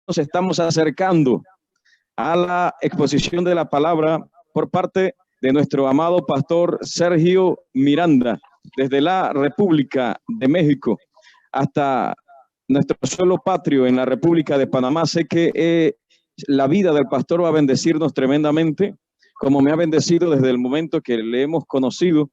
nos estamos acercando a la exposición de la palabra por parte de nuestro amado pastor Sergio Miranda, desde la República de México hasta nuestro suelo patrio en la República de Panamá. Sé que la vida del pastor va a bendecirnos tremendamente, como me ha bendecido desde el momento que le hemos conocido.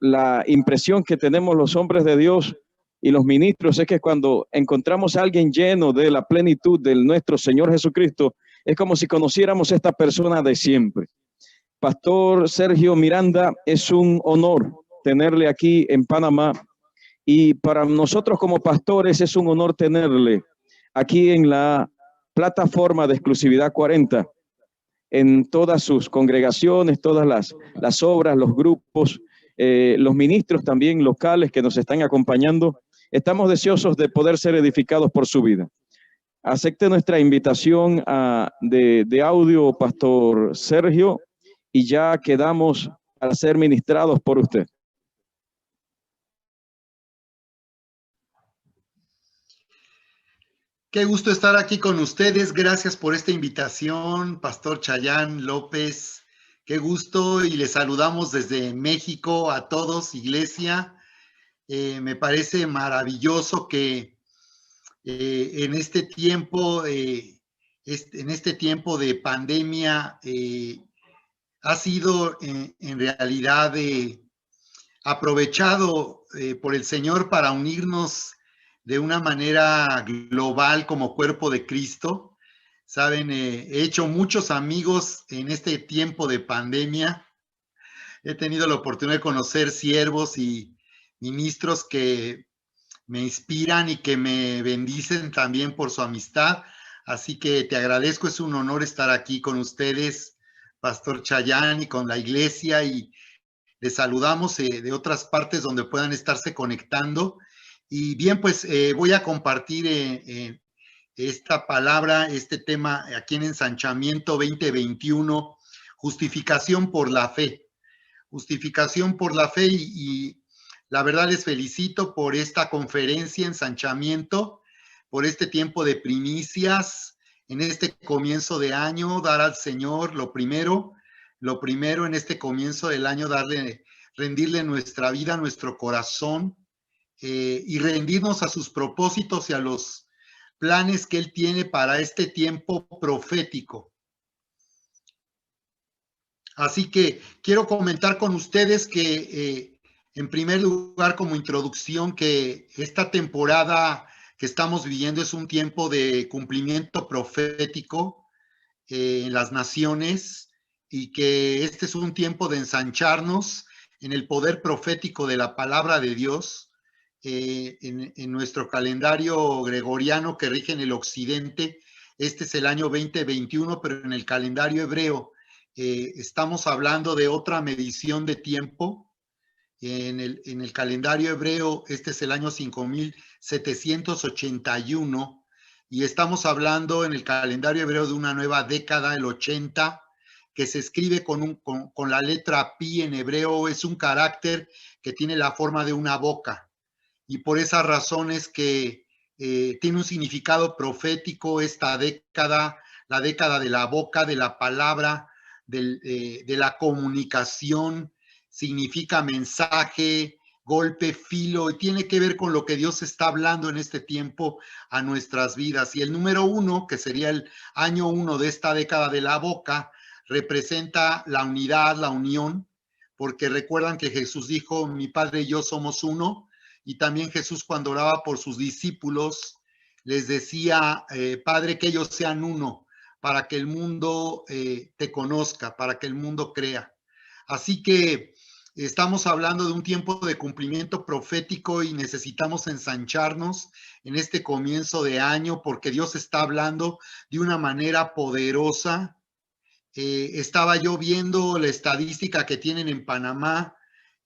La impresión que tenemos los hombres de Dios y los ministros es que cuando encontramos a alguien lleno de la plenitud de nuestro Señor Jesucristo, es como si conociéramos a esta persona de siempre. Pastor Sergio Miranda, es un honor tenerle aquí en Panamá, y para nosotros como pastores es un honor tenerle aquí en la plataforma de Exclusividad 40, en todas sus congregaciones, todas las obras, los grupos, los ministros también locales que nos están acompañando. Estamos deseosos de poder ser edificados por su vida. Acepte nuestra invitación de audio, Pastor Sergio, y ya quedamos a ser ministrados por usted. Qué gusto estar aquí con ustedes. Gracias por esta invitación, Pastor Chayán López. Qué gusto, y les saludamos desde México a todos, iglesia. Me parece maravilloso que en este tiempo de pandemia ha sido en realidad aprovechado por el Señor para unirnos de una manera global como cuerpo de Cristo. Saben, he hecho muchos amigos en este tiempo de pandemia. He tenido la oportunidad de conocer siervos y ministros que me inspiran y que me bendicen también por su amistad. Así que te agradezco, es un honor estar aquí con ustedes, Pastor Chayán, y con la iglesia, y les saludamos de otras partes donde puedan estarse conectando. Y bien, pues voy a compartir esta palabra, este tema aquí en Ensanchamiento 2021, justificación por la fe. Justificación por la fe, y la verdad les felicito por esta conferencia, Ensanchamiento, por este tiempo de primicias, en este comienzo de año, dar al Señor lo primero en este comienzo del año, rendirle nuestra vida, nuestro corazón, y rendirnos a sus propósitos y a los planes que Él tiene para este tiempo profético. Así que quiero comentar con ustedes que, en primer lugar, como introducción, que esta temporada que estamos viviendo es un tiempo de cumplimiento profético en las naciones, y que este es un tiempo de ensancharnos en el poder profético de la palabra de Dios. En nuestro calendario gregoriano que rige en el occidente, este es el año 2021, pero en el calendario hebreo estamos hablando de otra medición de tiempo. En el calendario hebreo, este es el año 5781, y estamos hablando en el calendario hebreo de una nueva década, el 80, que se escribe con la letra Pi en hebreo. Es un carácter que tiene la forma de una boca, y por esas razones que tiene un significado profético esta década, la década de la boca, de la palabra, de la comunicación. Significa mensaje, golpe, filo, y tiene que ver con lo que Dios está hablando en este tiempo a nuestras vidas. Y el número 1, que sería el año 1 de esta década de la boca, representa la unidad, la unión, porque recuerdan que Jesús dijo: mi Padre y yo somos uno. Y también Jesús, cuando oraba por sus discípulos, les decía: Padre, que ellos sean uno, para que el mundo te conozca, para que el mundo crea. Así que estamos hablando de un tiempo de cumplimiento profético, y necesitamos ensancharnos en este comienzo de año, porque Dios está hablando de una manera poderosa. Estaba yo viendo la estadística que tienen en Panamá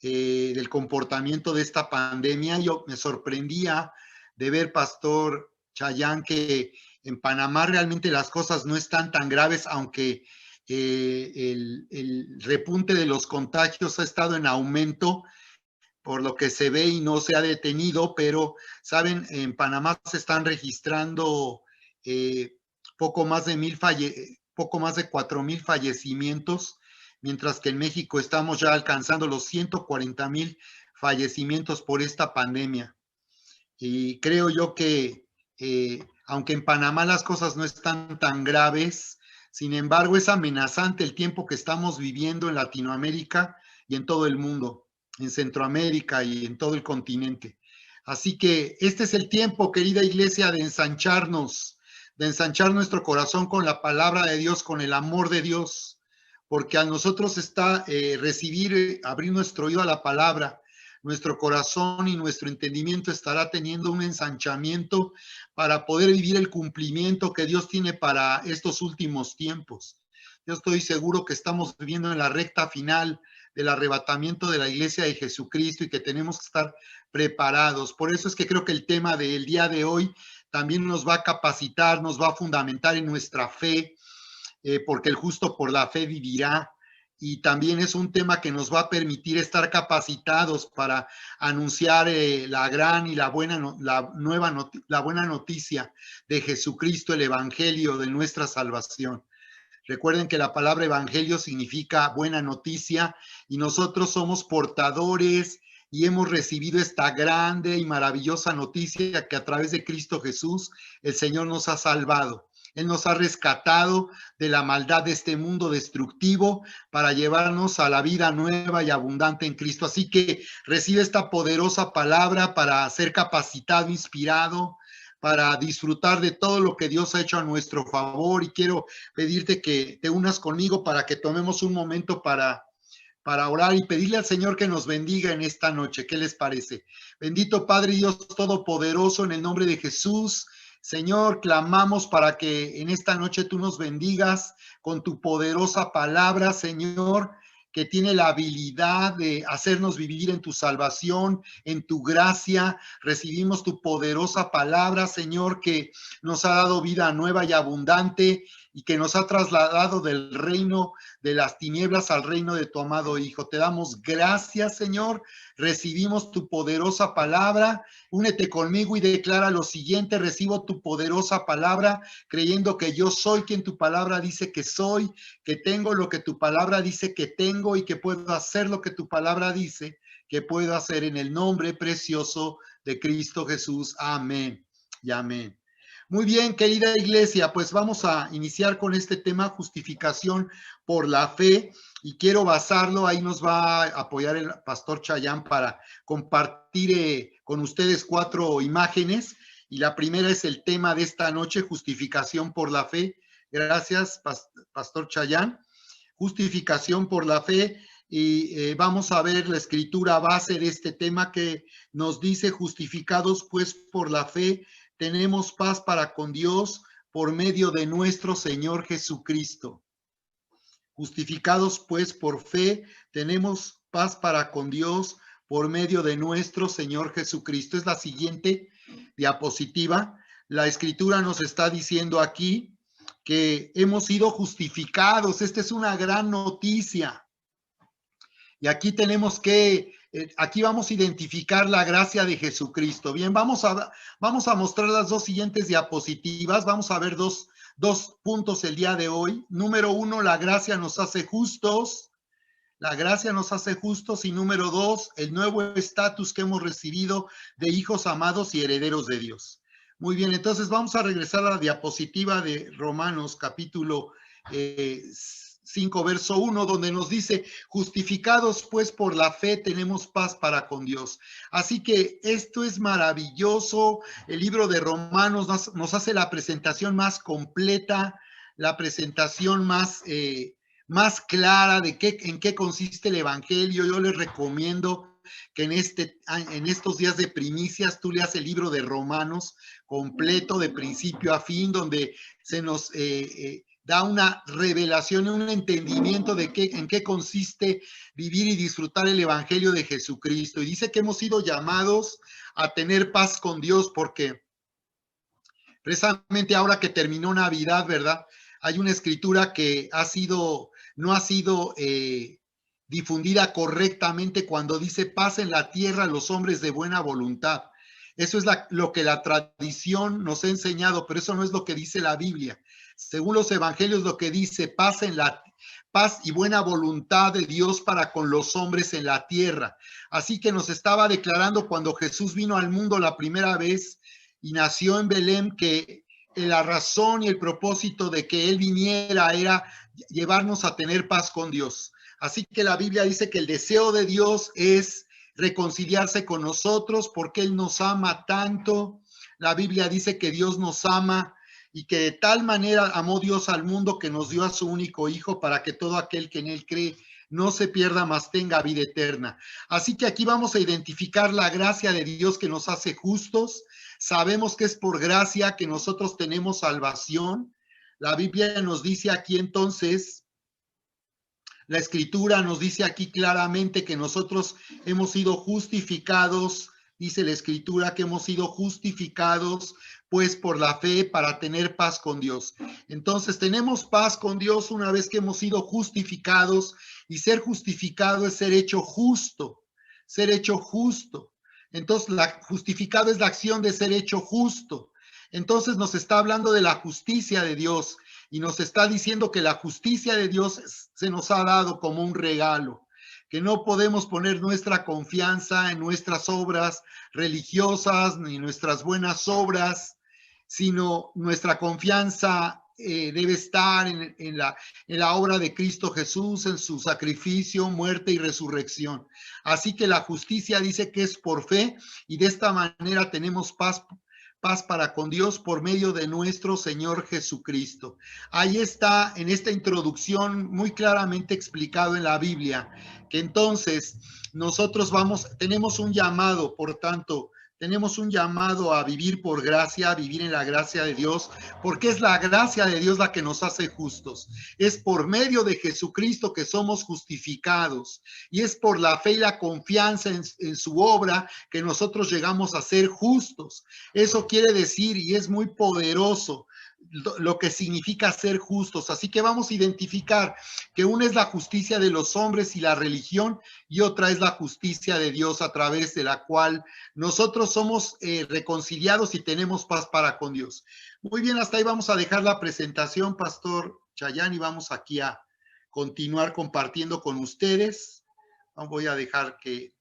del comportamiento de esta pandemia. Yo me sorprendía de ver, Pastor Chayán, que en Panamá realmente las cosas no están tan graves, aunque el repunte de los contagios ha estado en aumento, por lo que se ve, y no se ha detenido. Pero, ¿saben? En Panamá se están registrando poco más de 4,000 fallecimientos, mientras que en México estamos ya alcanzando los 140,000 fallecimientos por esta pandemia. Y creo yo que, aunque en Panamá las cosas no están tan graves, sin embargo es amenazante el tiempo que estamos viviendo en Latinoamérica y en todo el mundo, en Centroamérica y en todo el continente. Así que este es el tiempo, querida iglesia, de ensanchar nuestro corazón con la palabra de Dios, con el amor de Dios, porque a nosotros está abrir nuestro oído a la palabra, nuestro corazón y nuestro entendimiento estará teniendo un ensanchamiento para poder vivir el cumplimiento que Dios tiene para estos últimos tiempos. Yo estoy seguro que estamos viviendo en la recta final del arrebatamiento de la iglesia de Jesucristo y que tenemos que estar preparados. Por eso es que creo que el tema del día de hoy también nos va a capacitar, nos va a fundamentar en nuestra fe, porque el justo por la fe vivirá. Y también es un tema que nos va a permitir estar capacitados para anunciar la gran y la buena noticia de Jesucristo, el evangelio de nuestra salvación. Recuerden que la palabra evangelio significa buena noticia y nosotros somos portadores y hemos recibido esta grande y maravillosa noticia que a través de Cristo Jesús el Señor nos ha salvado. Él nos ha rescatado de la maldad de este mundo destructivo para llevarnos a la vida nueva y abundante en Cristo. Así que recibe esta poderosa palabra para ser capacitado, inspirado, para disfrutar de todo lo que Dios ha hecho a nuestro favor. Y quiero pedirte que te unas conmigo para que tomemos un momento para orar y pedirle al Señor que nos bendiga en esta noche. ¿Qué les parece? Bendito Padre Dios Todopoderoso, en el nombre de Jesús, Señor, clamamos para que en esta noche tú nos bendigas con tu poderosa palabra, Señor, que tiene la habilidad de hacernos vivir en tu salvación, en tu gracia. Recibimos tu poderosa palabra, Señor, que nos ha dado vida nueva y abundante y que nos ha trasladado del reino de las tinieblas al reino de tu amado Hijo. Te damos gracias, Señor. Recibimos tu poderosa palabra. Únete conmigo y declara lo siguiente: recibo tu poderosa palabra, creyendo que yo soy quien tu palabra dice que soy, que tengo lo que tu palabra dice que tengo y que puedo hacer lo que tu palabra dice que puedo hacer, en el nombre precioso de Cristo Jesús. Amén y amén. Muy bien, querida iglesia, pues vamos a iniciar con este tema, justificación por la fe, y quiero basarlo, ahí nos va a apoyar el pastor Chayán para compartir con ustedes 4 imágenes, y la primera es el tema de esta noche, justificación por la fe. Gracias, pastor Chayán. Justificación por la fe, y vamos a ver la escritura base de este tema que nos dice: justificados pues por la fe, tenemos paz para con Dios por medio de nuestro Señor Jesucristo. Justificados pues por fe, tenemos paz para con Dios por medio de nuestro Señor Jesucristo. Es la siguiente diapositiva. La escritura nos está diciendo aquí que hemos sido justificados. Esta es una gran noticia. Y aquí tenemos que, aquí vamos a identificar la gracia de Jesucristo. Bien, vamos a mostrar las 2 siguientes diapositivas. Vamos a ver dos puntos el día de hoy. Número 1, la gracia nos hace justos. La gracia nos hace justos. Y número 2, el nuevo estatus que hemos recibido de hijos amados y herederos de Dios. Muy bien, entonces vamos a regresar a la diapositiva de Romanos capítulo 5, verso 1, donde nos dice: justificados pues por la fe tenemos paz para con Dios. Así que esto es maravilloso. El libro de Romanos nos hace la presentación más completa, la presentación más clara de en qué consiste el evangelio. Yo les recomiendo que en estos días de primicias tú leas el libro de Romanos completo, de principio a fin, donde se nos da una revelación y un entendimiento de en qué consiste vivir y disfrutar el evangelio de Jesucristo. Y dice que hemos sido llamados a tener paz con Dios, porque precisamente ahora que terminó Navidad, ¿verdad? Hay una escritura que no ha sido difundida correctamente, cuando dice: paz en la tierra a los hombres de buena voluntad. Eso es lo que la tradición nos ha enseñado, pero eso no es lo que dice la Biblia. Según los evangelios, lo que dice, paz y buena voluntad de Dios para con los hombres en la tierra. Así que nos estaba declarando cuando Jesús vino al mundo la primera vez y nació en Belén, que la razón y el propósito de que Él viniera era llevarnos a tener paz con Dios. Así que la Biblia dice que el deseo de Dios es reconciliarse con nosotros porque Él nos ama tanto. La Biblia dice que Dios nos ama y que de tal manera amó Dios al mundo que nos dio a su único Hijo para que todo aquel que en Él cree no se pierda, mas tenga vida eterna. Así que aquí vamos a identificar la gracia de Dios que nos hace justos. Sabemos que es por gracia que nosotros tenemos salvación. La Biblia nos dice aquí entonces, la Escritura nos dice aquí claramente que nosotros hemos sido justificados, dice la Escritura que hemos sido justificados pues por la fe para tener paz con Dios. Entonces tenemos paz con Dios una vez que hemos sido justificados, y ser justificado es ser hecho justo, ser hecho justo. Entonces justificado es la acción de ser hecho justo. Entonces nos está hablando de la justicia de Dios y nos está diciendo que la justicia de Dios se nos ha dado como un regalo, que no podemos poner nuestra confianza en nuestras obras religiosas ni nuestras buenas obras, sino nuestra confianza debe estar en la obra de Cristo Jesús, en su sacrificio, muerte y resurrección. Así que la justicia dice que es por fe, y de esta manera tenemos paz para con Dios por medio de nuestro Señor Jesucristo. Ahí está en esta introducción muy claramente explicado en la Biblia que entonces nosotros tenemos un llamado, por tanto, tenemos un llamado a vivir por gracia, a vivir en la gracia de Dios, porque es la gracia de Dios la que nos hace justos. Es por medio de Jesucristo que somos justificados, y es por la fe y la confianza en su obra que nosotros llegamos a ser justos. Eso quiere decir, y es muy poderoso, lo que significa ser justos. Así que vamos a identificar que una es la justicia de los hombres y la religión, y otra es la justicia de Dios a través de la cual nosotros somos reconciliados y tenemos paz para con Dios. Muy bien, hasta ahí vamos a dejar la presentación, Pastor Chayán, y vamos aquí a continuar compartiendo con ustedes. Voy a dejar que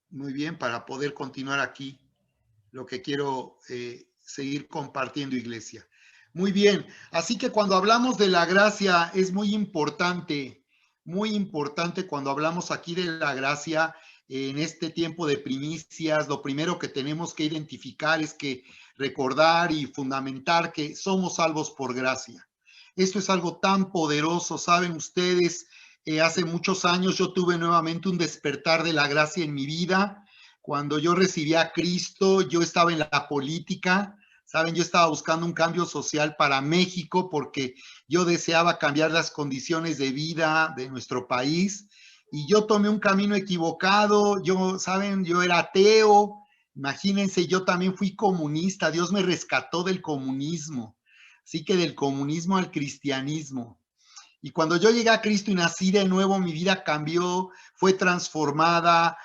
muy bien, para poder continuar aquí lo que quiero seguir compartiendo, iglesia. Muy bien, así que cuando hablamos de la gracia es muy importante cuando hablamos aquí de la gracia en este tiempo de primicias. Lo primero que tenemos que identificar es que recordar y fundamentar que somos salvos por gracia. Esto es algo tan poderoso, saben ustedes. Hace muchos años yo tuve nuevamente un despertar de la gracia en mi vida. Cuando yo recibí a Cristo, yo estaba en la política, ¿saben? Yo estaba buscando un cambio social para México porque yo deseaba cambiar las condiciones de vida de nuestro país, y yo tomé un camino equivocado. ¿Saben? Yo era ateo. Imagínense, yo también fui comunista. Dios me rescató del comunismo, así que del comunismo al cristianismo. Y cuando yo llegué a Cristo y nací de nuevo, mi vida cambió, fue transformada.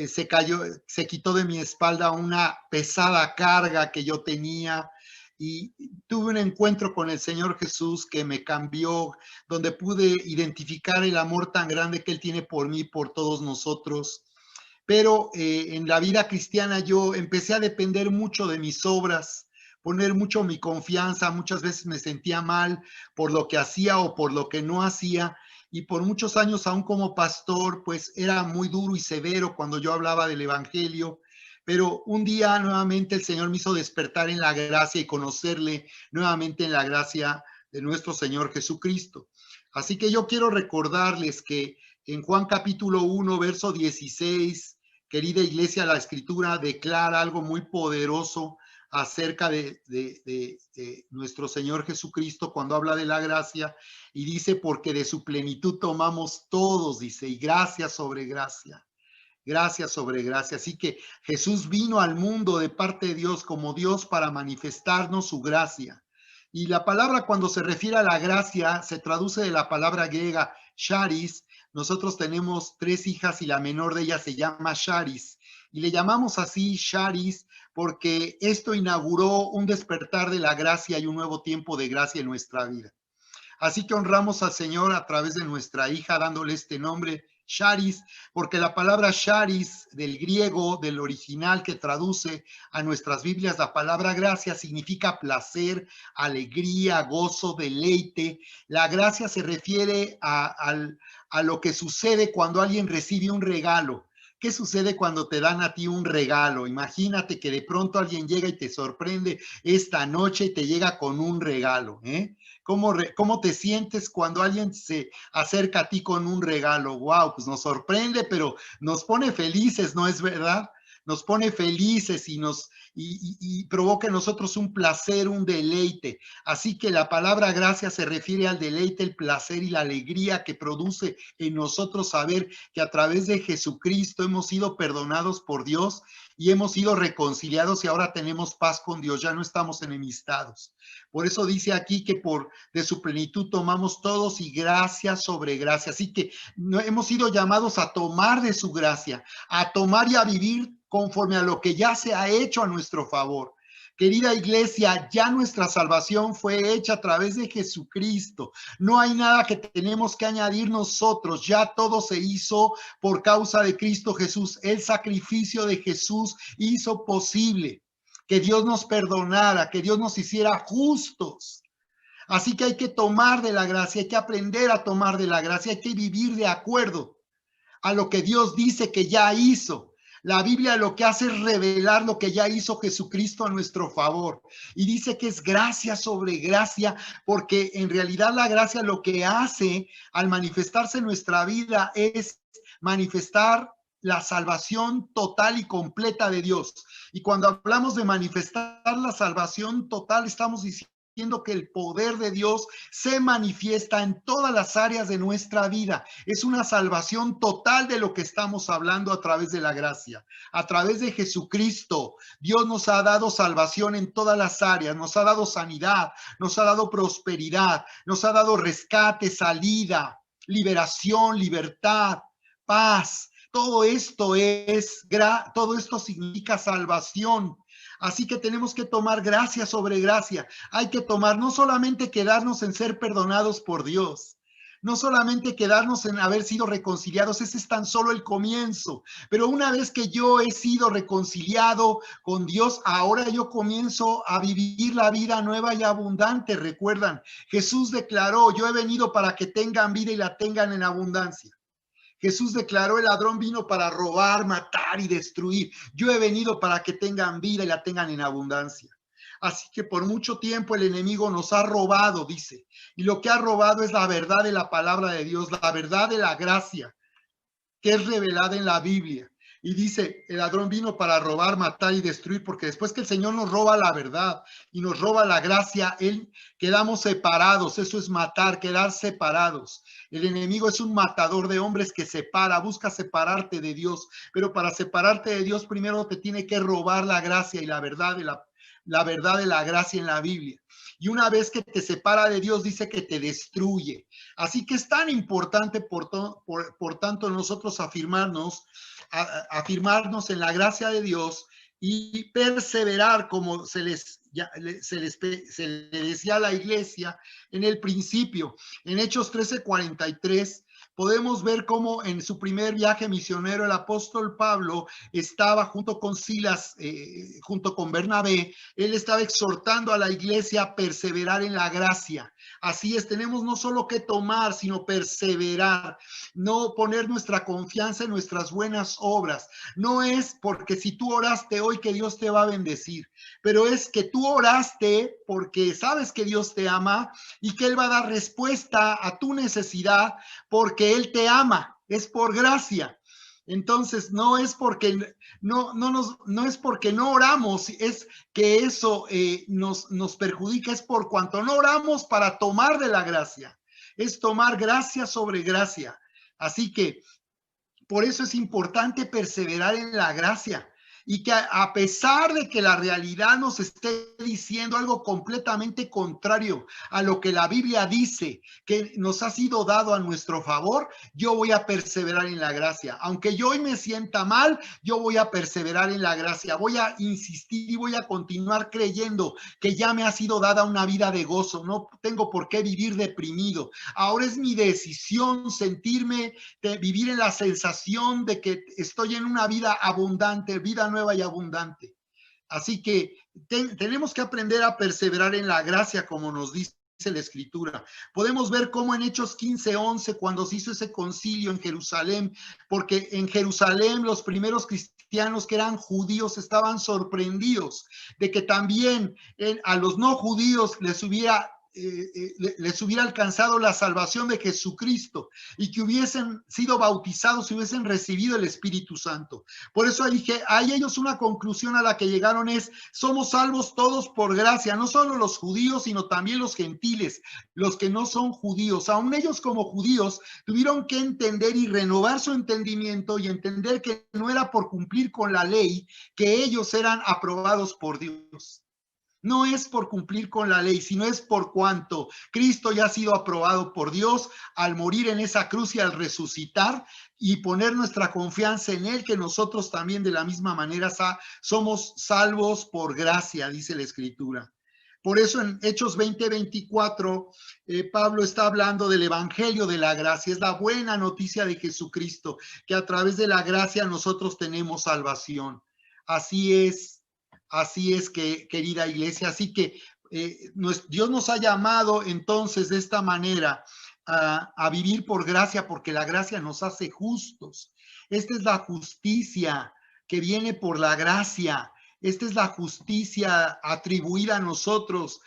Se quitó de mi espalda una pesada carga que yo tenía, y tuve un encuentro con el Señor Jesús que me cambió, donde pude identificar el amor tan grande que Él tiene por mí, por todos nosotros. Pero en la vida cristiana yo empecé a depender mucho de mis obras, poner mucho mi confianza. Muchas veces me sentía mal por lo que hacía o por lo que no hacía, y por muchos años, aún como pastor, pues era muy duro y severo cuando yo hablaba del evangelio. Pero un día nuevamente el Señor me hizo despertar en la gracia y conocerle nuevamente en la gracia de nuestro Señor Jesucristo. Así que yo quiero recordarles que en Juan capítulo 1, verso 16, querida iglesia, la Escritura declara algo muy poderoso acerca de nuestro Señor Jesucristo cuando habla de la gracia, y dice: porque de su plenitud tomamos todos, dice, y gracia sobre gracia, gracia sobre gracia. Así que Jesús vino al mundo de parte de Dios como Dios para manifestarnos su gracia. Y la palabra, cuando se refiere a la gracia, se traduce de la palabra griega charis, Nosotros tenemos 3 hijas y la menor de ellas se llama Charis. Y le llamamos así Charis porque esto inauguró un despertar de la gracia y un nuevo tiempo de gracia en nuestra vida. Así que honramos al Señor a través de nuestra hija dándole este nombre, Charis, porque la palabra Charis del griego, del original que traduce a nuestras Biblias, la palabra gracia significa placer, alegría, gozo, deleite. La gracia se refiere a lo que sucede cuando alguien recibe un regalo. ¿Qué sucede cuando te dan a ti un regalo? Imagínate que de pronto alguien llega y te sorprende esta noche y te llega con un regalo, ¿eh? ¿Cómo te sientes cuando alguien se acerca a ti con un regalo? Wow, pues nos sorprende, pero nos pone felices, ¿no es verdad? Nos pone felices y provoca en nosotros un placer, un deleite. Así que la palabra gracia se refiere al deleite, el placer y la alegría que produce en nosotros saber que a través de Jesucristo hemos sido perdonados por Dios y hemos sido reconciliados y ahora tenemos paz con Dios, ya no estamos enemistados. Por eso dice aquí que de su plenitud tomamos todos y gracia sobre gracia. Así que hemos sido llamados a tomar de su gracia, a tomar y a vivir conforme a lo que ya se ha hecho a nuestro favor. Querida iglesia, ya nuestra salvación fue hecha a través de Jesucristo. No hay nada que tenemos que añadir nosotros. Ya todo se hizo por causa de Cristo Jesús. El sacrificio de Jesús hizo posible que Dios nos perdonara, que Dios nos hiciera justos. Así que hay que tomar de la gracia, hay que aprender a tomar de la gracia, hay que vivir de acuerdo a lo que Dios dice que ya hizo. La Biblia lo que hace es revelar lo que ya hizo Jesucristo a nuestro favor. Y dice que es gracia sobre gracia, porque en realidad la gracia lo que hace al manifestarse en nuestra vida es manifestar la salvación total y completa de Dios. Y cuando hablamos de manifestar la salvación total, estamos diciendo que el poder de Dios se manifiesta en todas las áreas de nuestra vida. Es una salvación total de lo que estamos hablando a través de la gracia. A través de Jesucristo, Dios nos ha dado salvación en todas las áreas, nos ha dado sanidad, nos ha dado prosperidad, nos ha dado rescate, salida, liberación, libertad, paz. Todo esto significa salvación. Así que tenemos que tomar gracia sobre gracia. Hay que tomar, no solamente quedarnos en ser perdonados por Dios, no solamente quedarnos en haber sido reconciliados, ese es tan solo el comienzo. Pero una vez que yo he sido reconciliado con Dios, ahora yo comienzo a vivir la vida nueva y abundante. Recuerdan, Jesús declaró, yo he venido para que tengan vida y la tengan en abundancia. Jesús declaró, el ladrón vino para robar, matar y destruir. Yo he venido para que tengan vida y la tengan en abundancia. Así que por mucho tiempo el enemigo nos ha robado, dice. Y lo que ha robado es la verdad de la palabra de Dios, la verdad de la gracia, que es revelada en la Biblia. Y dice, el ladrón vino para robar, matar y destruir, porque después que el Señor nos roba la verdad y nos roba la gracia, quedamos separados. Eso es matar, quedar separados. El enemigo es un matador de hombres que separa, busca separarte de Dios, pero para separarte de Dios primero te tiene que robar la gracia y la verdad de la gracia en la Biblia. Y una vez que te separa de Dios, dice que te destruye. Así que es tan importante, por tanto, nosotros afirmarnos en la gracia de Dios y perseverar, como se le decía a la iglesia en el principio. En Hechos 13:43 podemos ver cómo en su primer viaje misionero el apóstol Pablo estaba junto con Silas, junto con Bernabé, él estaba exhortando a la iglesia a perseverar en la gracia. Así es, tenemos no solo que tomar, sino perseverar, no poner nuestra confianza en nuestras buenas obras. No es porque si tú oraste hoy que Dios te va a bendecir, pero es que tú oraste porque sabes que Dios te ama y que Él va a dar respuesta a tu necesidad porque Él te ama, es por gracia. Entonces no es porque no es porque no oramos, es que eso nos perjudica, es por cuanto no oramos para tomar de la gracia, es tomar gracia sobre gracia. Así que por eso es importante perseverar en la gracia. y que a pesar de que la realidad nos esté diciendo algo completamente contrario a lo que la Biblia dice que nos ha sido dado a nuestro favor, yo voy a perseverar en la gracia. Aunque yo hoy me sienta mal, yo voy a perseverar en la gracia, voy a insistir y voy a continuar creyendo que ya me ha sido dada una vida de gozo, no tengo por qué vivir deprimido. Ahora es mi decisión sentirme, de vivir en la sensación de que estoy en una vida abundante, vida nueva y abundante. Así que tenemos que aprender a perseverar en la gracia, como nos dice la Escritura. Podemos ver cómo en Hechos 15:11, cuando se hizo ese concilio en Jerusalén, porque en Jerusalén los primeros cristianos que eran judíos estaban sorprendidos de que también a los no judíos les hubiera alcanzado la salvación de Jesucristo y que hubiesen sido bautizados y hubiesen recibido el Espíritu Santo. Por eso dije, hay ellos una conclusión a la que llegaron es, somos salvos todos por gracia, no solo los judíos, sino también los gentiles, los que no son judíos. Aún ellos como judíos tuvieron que entender y renovar su entendimiento y entender que no era por cumplir con la ley que ellos eran aprobados por Dios. No es por cumplir con la ley, sino es por cuanto Cristo ya ha sido aprobado por Dios al morir en esa cruz y al resucitar y poner nuestra confianza en Él, que nosotros también de la misma manera somos salvos por gracia, dice la Escritura. Por eso en Hechos 20:24, Pablo está hablando del evangelio de la gracia. Es la buena noticia de Jesucristo, que a través de la gracia nosotros tenemos salvación. Así es, querida iglesia. Así que Dios nos ha llamado entonces de esta manera a vivir por gracia, porque la gracia nos hace justos. Esta es la justicia que viene por la gracia. Esta es la justicia atribuida a nosotros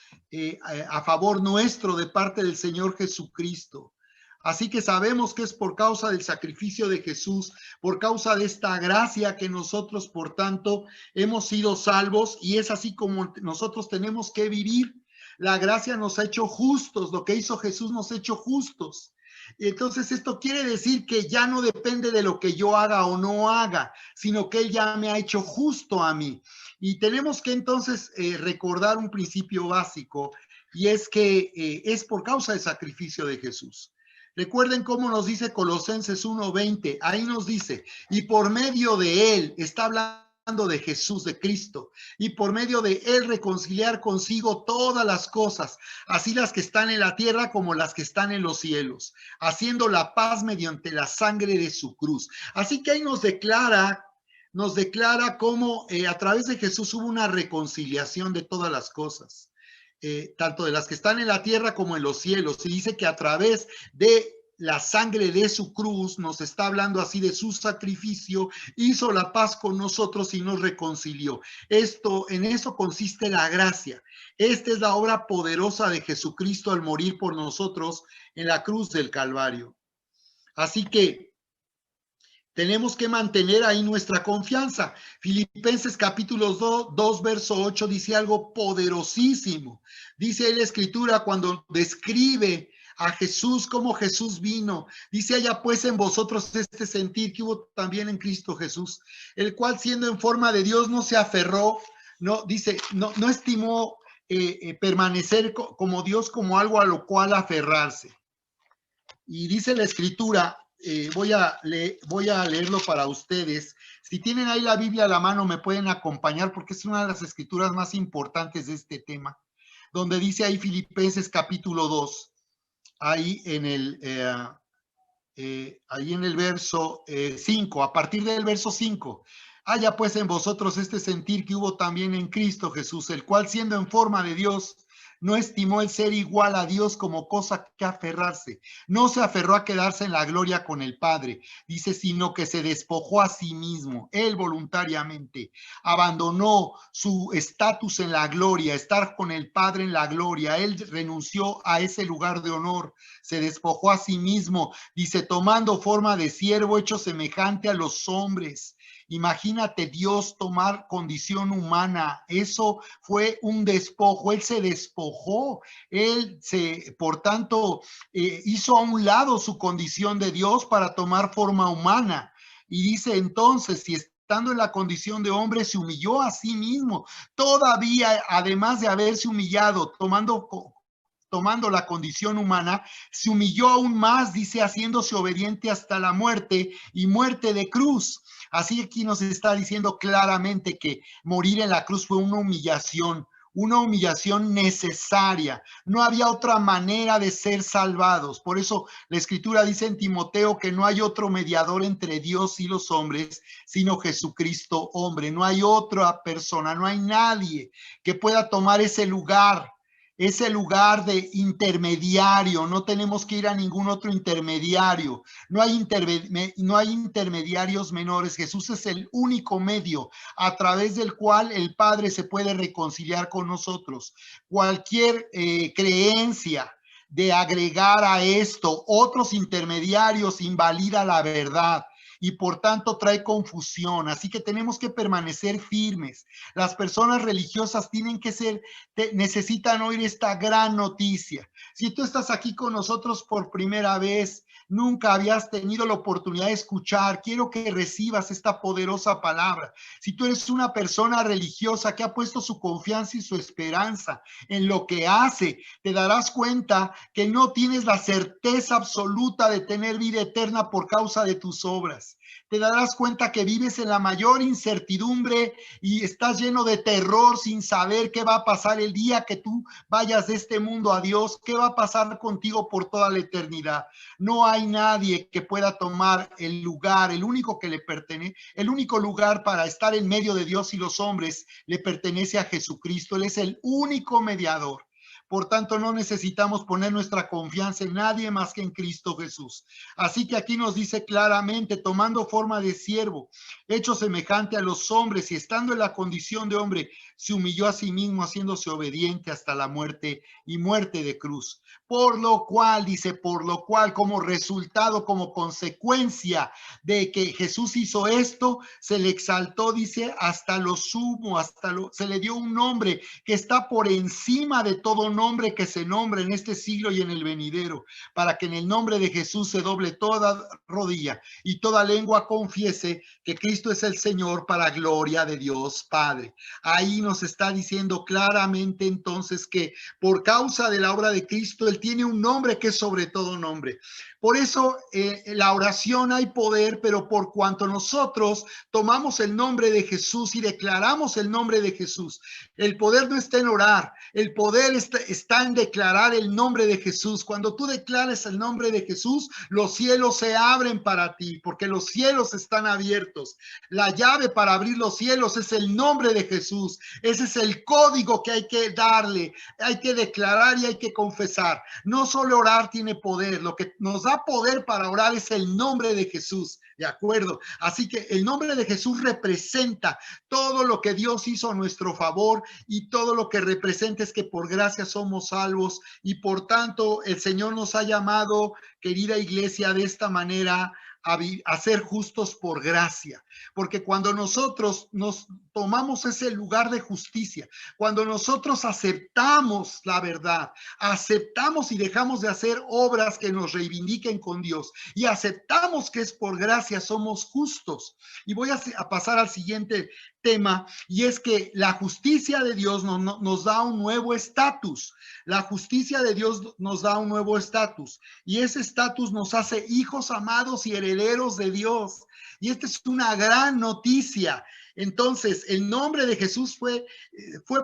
a favor nuestro de parte del Señor Jesucristo. Así que sabemos que es por causa del sacrificio de Jesús, por causa de esta gracia que nosotros, por tanto, hemos sido salvos, y es así como nosotros tenemos que vivir. La gracia nos ha hecho justos, lo que hizo Jesús nos ha hecho justos. Entonces esto quiere decir que ya no depende de lo que yo haga o no haga, sino que Él ya me ha hecho justo a mí. Y tenemos que entonces recordar un principio básico, y es que es por causa del sacrificio de Jesús. Recuerden cómo nos dice Colosenses 1:20, ahí nos dice, y por medio de Él, está hablando de Jesús, de Cristo, y por medio de Él reconciliar consigo todas las cosas, así las que están en la tierra como las que están en los cielos, haciendo la paz mediante la sangre de su cruz. Así que ahí nos declara cómo a través de Jesús hubo una reconciliación de todas las cosas. Tanto de las que están en la tierra como en los cielos, y dice que a través de la sangre de su cruz, nos está hablando así de su sacrificio, hizo la paz con nosotros y nos reconcilió. En eso consiste la gracia. Esta es la obra poderosa de Jesucristo al morir por nosotros en la cruz del Calvario. Así que tenemos que mantener ahí nuestra confianza. Filipenses capítulo 2, verso 8 dice algo poderosísimo. Dice la Escritura cuando describe a Jesús, cómo Jesús vino. Dice, haya pues en vosotros este sentir que hubo también en Cristo Jesús, el cual siendo en forma de Dios no se aferró, no estimó permanecer como Dios como algo a lo cual aferrarse. Y dice la Escritura, voy a leerlo para ustedes. Si tienen ahí la Biblia a la mano, me pueden acompañar porque es una de las escrituras más importantes de este tema, donde dice ahí Filipenses capítulo 2, ahí en el verso 5, a partir del verso 5. Haya pues en vosotros este sentir que hubo también en Cristo Jesús, el cual siendo en forma de Dios, no estimó el ser igual a Dios como cosa que aferrarse. No se aferró a quedarse en la gloria con el Padre, dice, sino que se despojó a sí mismo. Él voluntariamente abandonó su estatus en la gloria, estar con el Padre en la gloria. Él renunció a ese lugar de honor, se despojó a sí mismo, dice, tomando forma de siervo, hecho semejante a los hombres. Imagínate Dios tomar condición humana. Eso fue un despojo. Él se despojó. Por tanto, hizo a un lado su condición de Dios para tomar forma humana. Y dice entonces, si estando en la condición de hombre, se humilló a sí mismo. Todavía, además de haberse humillado, tomando la condición humana, se humilló aún más, dice, haciéndose obediente hasta la muerte y muerte de cruz. Así aquí nos está diciendo claramente que morir en la cruz fue una humillación necesaria. No había otra manera de ser salvados. Por eso la Escritura dice en Timoteo que no hay otro mediador entre Dios y los hombres, sino Jesucristo hombre. No hay otra persona, no hay nadie que pueda tomar ese lugar de intermediario. No tenemos que ir a ningún otro intermediario. No hay intermediarios menores. Jesús es el único medio a través del cual el Padre se puede reconciliar con nosotros. Cualquier creencia de agregar a esto otros intermediarios invalida la verdad y por tanto trae confusión. Así que tenemos que permanecer firmes. Las personas religiosas necesitan oír esta gran noticia. Si tú estás aquí con nosotros por primera vez, nunca habías tenido la oportunidad de escuchar, quiero que recibas esta poderosa palabra. Si tú eres una persona religiosa que ha puesto su confianza y su esperanza en lo que hace, te darás cuenta que no tienes la certeza absoluta de tener vida eterna por causa de tus obras. Te darás cuenta que vives en la mayor incertidumbre y estás lleno de terror sin saber qué va a pasar el día que tú vayas de este mundo a Dios, qué va a pasar contigo por toda la eternidad. No hay nadie que pueda tomar el lugar, el único que le pertenece, el único lugar para estar en medio de Dios y los hombres le pertenece a Jesucristo. Él es el único mediador. Por tanto, no necesitamos poner nuestra confianza en nadie más que en Cristo Jesús. Así que aquí nos dice claramente, tomando forma de siervo, hecho semejante a los hombres y estando en la condición de hombre, se humilló a sí mismo, haciéndose obediente hasta la muerte y muerte de cruz. Por lo cual, dice, como resultado, como consecuencia de que Jesús hizo esto, se le exaltó, dice, hasta lo sumo, se le dio un nombre que está por encima de todo nombre que se nombre en este siglo y en el venidero, para que en el nombre de Jesús se doble toda rodilla y toda lengua confiese que Cristo es el Señor, para gloria de Dios Padre. Ahí nos está diciendo claramente entonces que por causa de la obra de Cristo, Él tiene un nombre que es sobre todo nombre. Por eso la oración hay poder, pero por cuanto nosotros tomamos el nombre de Jesús y declaramos el nombre de Jesús, el poder no está en orar, el poder está en declarar el nombre de Jesús. Cuando tú declares el nombre de Jesús, los cielos se abren para ti, porque los cielos están abiertos. La llave para abrir los cielos es el nombre de Jesús. Ese es el código que hay que darle, hay que declarar y hay que confesar. No solo orar tiene poder, lo que nos da poder para orar es el nombre de Jesús, ¿de acuerdo? Así que el nombre de Jesús representa todo lo que Dios hizo a nuestro favor y todo lo que representa es que por gracia somos salvos y por tanto el Señor nos ha llamado, querida iglesia, de esta manera a ser justos por gracia, porque cuando nosotros nos tomamos ese lugar de justicia, cuando nosotros aceptamos la verdad, aceptamos y dejamos de hacer obras que nos reivindiquen con Dios y aceptamos que es por gracia, somos justos. Y voy a pasar al siguiente tema, y es que la justicia de Dios nos da un nuevo estatus. La justicia de Dios nos da un nuevo estatus, y ese estatus nos hace hijos amados y herederos de Dios. Y esta es una gran noticia. Entonces, el nombre de Jesús fue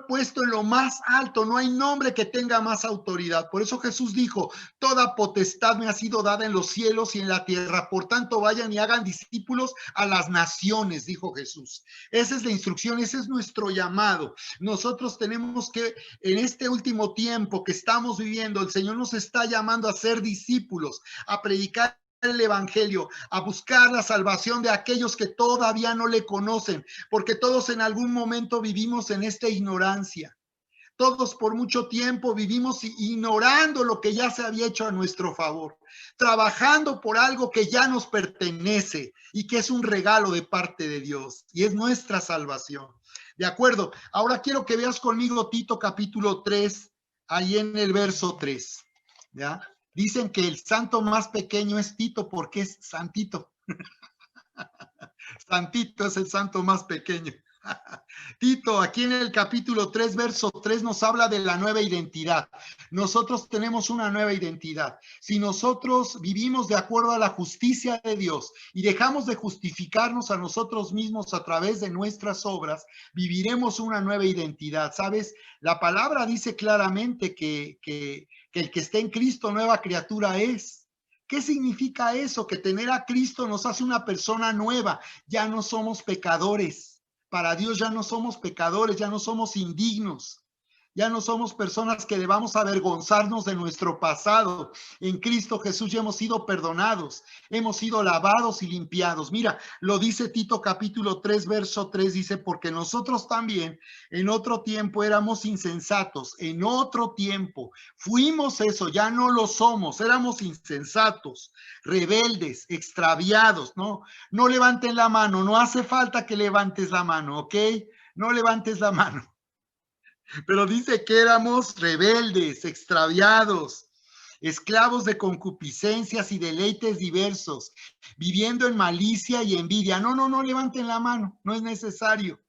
puesto en lo más alto. No hay nombre que tenga más autoridad. Por eso Jesús dijo, toda potestad me ha sido dada en los cielos y en la tierra. Por tanto, vayan y hagan discípulos a las naciones, dijo Jesús. Esa es la instrucción, ese es nuestro llamado. Nosotros tenemos que, en este último tiempo que estamos viviendo, el Señor nos está llamando a ser discípulos, a predicar el evangelio, a buscar la salvación de aquellos que todavía no le conocen, porque todos en algún momento vivimos en esta ignorancia. Todos por mucho tiempo vivimos ignorando lo que ya se había hecho a nuestro favor, trabajando por algo que ya nos pertenece y que es un regalo de parte de Dios y es nuestra salvación. ¿De acuerdo? Ahora quiero que veas conmigo Tito capítulo 3, ahí en el verso 3. ¿Ya? Dicen que el santo más pequeño es Tito porque es santito. Santito es el santo más pequeño. Tito, aquí en el capítulo 3, verso 3, nos habla de la nueva identidad. Nosotros tenemos una nueva identidad. Si nosotros vivimos de acuerdo a la justicia de Dios y dejamos de justificarnos a nosotros mismos a través de nuestras obras, viviremos una nueva identidad. ¿Sabes? La palabra dice claramente que el que esté en Cristo, nueva criatura es. ¿Qué significa eso? Que tener a Cristo nos hace una persona nueva. Ya no somos pecadores. Para Dios ya no somos pecadores, ya no somos indignos, ya no somos personas que debamos avergonzarnos de nuestro pasado. En Cristo Jesús ya hemos sido perdonados, hemos sido lavados y limpiados. Mira, lo dice Tito capítulo 3, verso 3, dice, porque nosotros también en otro tiempo éramos insensatos, en otro tiempo fuimos eso, ya no lo somos, éramos insensatos, rebeldes, extraviados, ¿no? No levanten la mano, no hace falta que levantes la mano, ¿ok? No levantes la mano. Pero dice que éramos rebeldes, extraviados, esclavos de concupiscencias y deleites diversos, viviendo en malicia y envidia. No levanten la mano, no es necesario.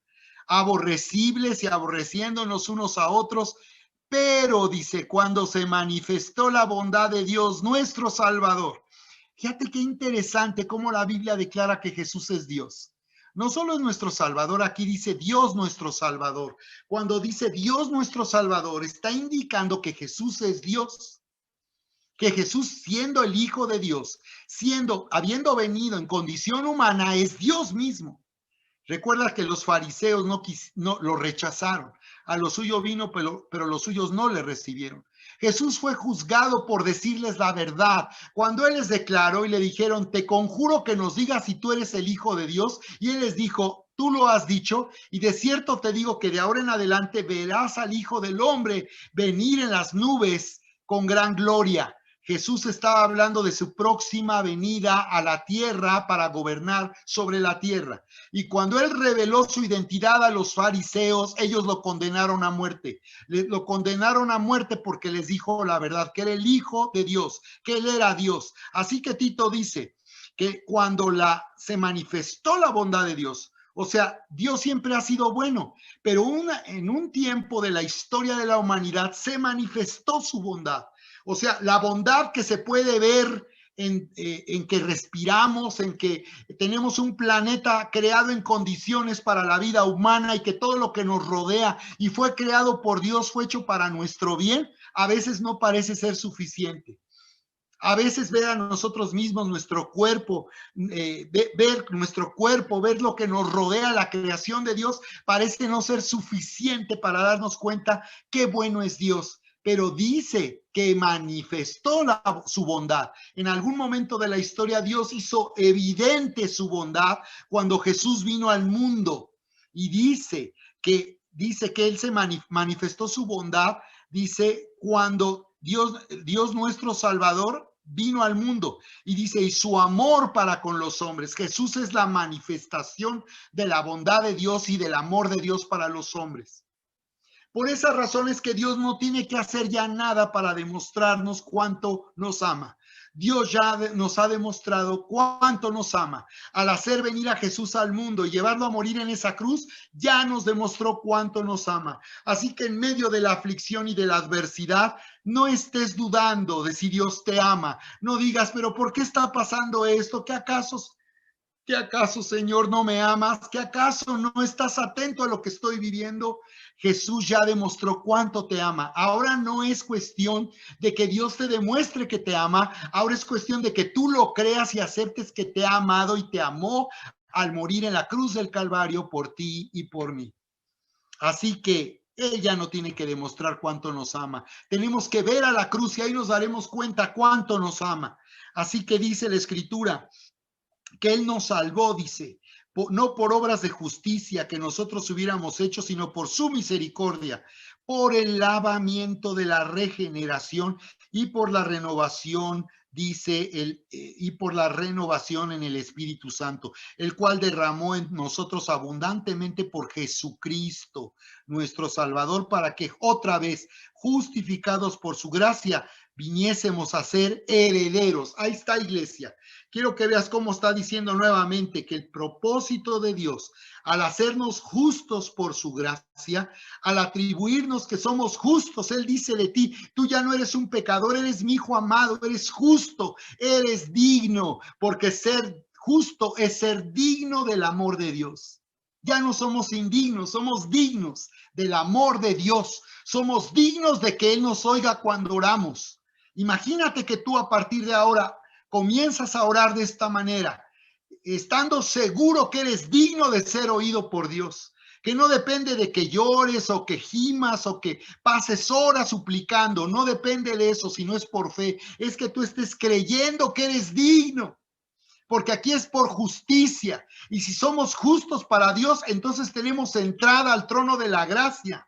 Aborrecibles y aborreciéndonos unos a otros, pero dice, cuando se manifestó la bondad de Dios, nuestro Salvador. Fíjate qué interesante cómo la Biblia declara que Jesús es Dios. No solo es nuestro Salvador, aquí dice Dios nuestro Salvador. Cuando dice Dios nuestro Salvador, está indicando que Jesús es Dios. Que Jesús, siendo el Hijo de Dios, habiendo venido en condición humana, es Dios mismo. Recuerda que los fariseos no lo rechazaron. A lo suyo vino, pero los suyos no le recibieron. Jesús fue juzgado por decirles la verdad. Cuando él les declaró y le dijeron, te conjuro que nos digas si tú eres el Hijo de Dios. Y él les dijo, tú lo has dicho, y de cierto te digo que de ahora en adelante verás al Hijo del Hombre venir en las nubes con gran gloria. Jesús estaba hablando de su próxima venida a la tierra para gobernar sobre la tierra. Y cuando él reveló su identidad a los fariseos, ellos lo condenaron a muerte. Lo condenaron a muerte porque les dijo la verdad, que era el Hijo de Dios, que él era Dios. Así que Tito dice que cuando se manifestó la bondad de Dios, o sea, Dios siempre ha sido bueno, pero en un tiempo de la historia de la humanidad se manifestó su bondad. O sea, la bondad que se puede ver en que respiramos, en que tenemos un planeta creado en condiciones para la vida humana y que todo lo que nos rodea y fue creado por Dios, fue hecho para nuestro bien, a veces no parece ser suficiente. A veces ver a nosotros mismos, nuestro cuerpo, ver nuestro cuerpo, ver lo que nos rodea, la creación de Dios, parece no ser suficiente para darnos cuenta qué bueno es Dios. Pero dice que manifestó su bondad. En algún momento de la historia Dios hizo evidente su bondad cuando Jesús vino al mundo. Y dice que Él se manifestó su bondad, dice, cuando Dios nuestro Salvador vino al mundo, y dice, y su amor para con los hombres. Jesús es la manifestación de la bondad de Dios y del amor de Dios para los hombres. Por esa razón es que Dios no tiene que hacer ya nada para demostrarnos cuánto nos ama. Dios ya nos ha demostrado cuánto nos ama. Al hacer venir a Jesús al mundo y llevarlo a morir en esa cruz, ya nos demostró cuánto nos ama. Así que en medio de la aflicción y de la adversidad, no estés dudando de si Dios te ama. No digas, pero ¿por qué está pasando esto? ¿Qué acaso, Señor, no me amas? ¿Qué acaso no estás atento a lo que estoy viviendo? Jesús ya demostró cuánto te ama. Ahora no es cuestión de que Dios te demuestre que te ama. Ahora es cuestión de que tú lo creas y aceptes que te ha amado y te amó al morir en la cruz del Calvario por ti y por mí. Así que Él ya no tiene que demostrar cuánto nos ama. Tenemos que ver a la cruz y ahí nos daremos cuenta cuánto nos ama. Así que dice la Escritura que Él nos salvó, dice, no por obras de justicia que nosotros hubiéramos hecho, sino por su misericordia, por el lavamiento de la regeneración y por la renovación, dice y por la renovación en el Espíritu Santo, el cual derramó en nosotros abundantemente por Jesucristo, nuestro Salvador, para que otra vez, justificados por su gracia, viniésemos a ser herederos. Ahí está, iglesia. Quiero que veas cómo está diciendo nuevamente que el propósito de Dios, al hacernos justos por su gracia, al atribuirnos que somos justos, Él dice de ti, tú ya no eres un pecador, eres mi hijo amado, eres justo, eres digno, porque ser justo es ser digno del amor de Dios. Ya no somos indignos, somos dignos del amor de Dios. Somos dignos de que Él nos oiga cuando oramos. Imagínate que tú a partir de ahora comienzas a orar de esta manera, estando seguro que eres digno de ser oído por Dios, que no depende de que llores o que gimas o que pases horas suplicando, no depende de eso, sino es por fe, es que tú estés creyendo que eres digno, porque aquí es por justicia, y si somos justos para Dios, entonces tenemos entrada al trono de la gracia.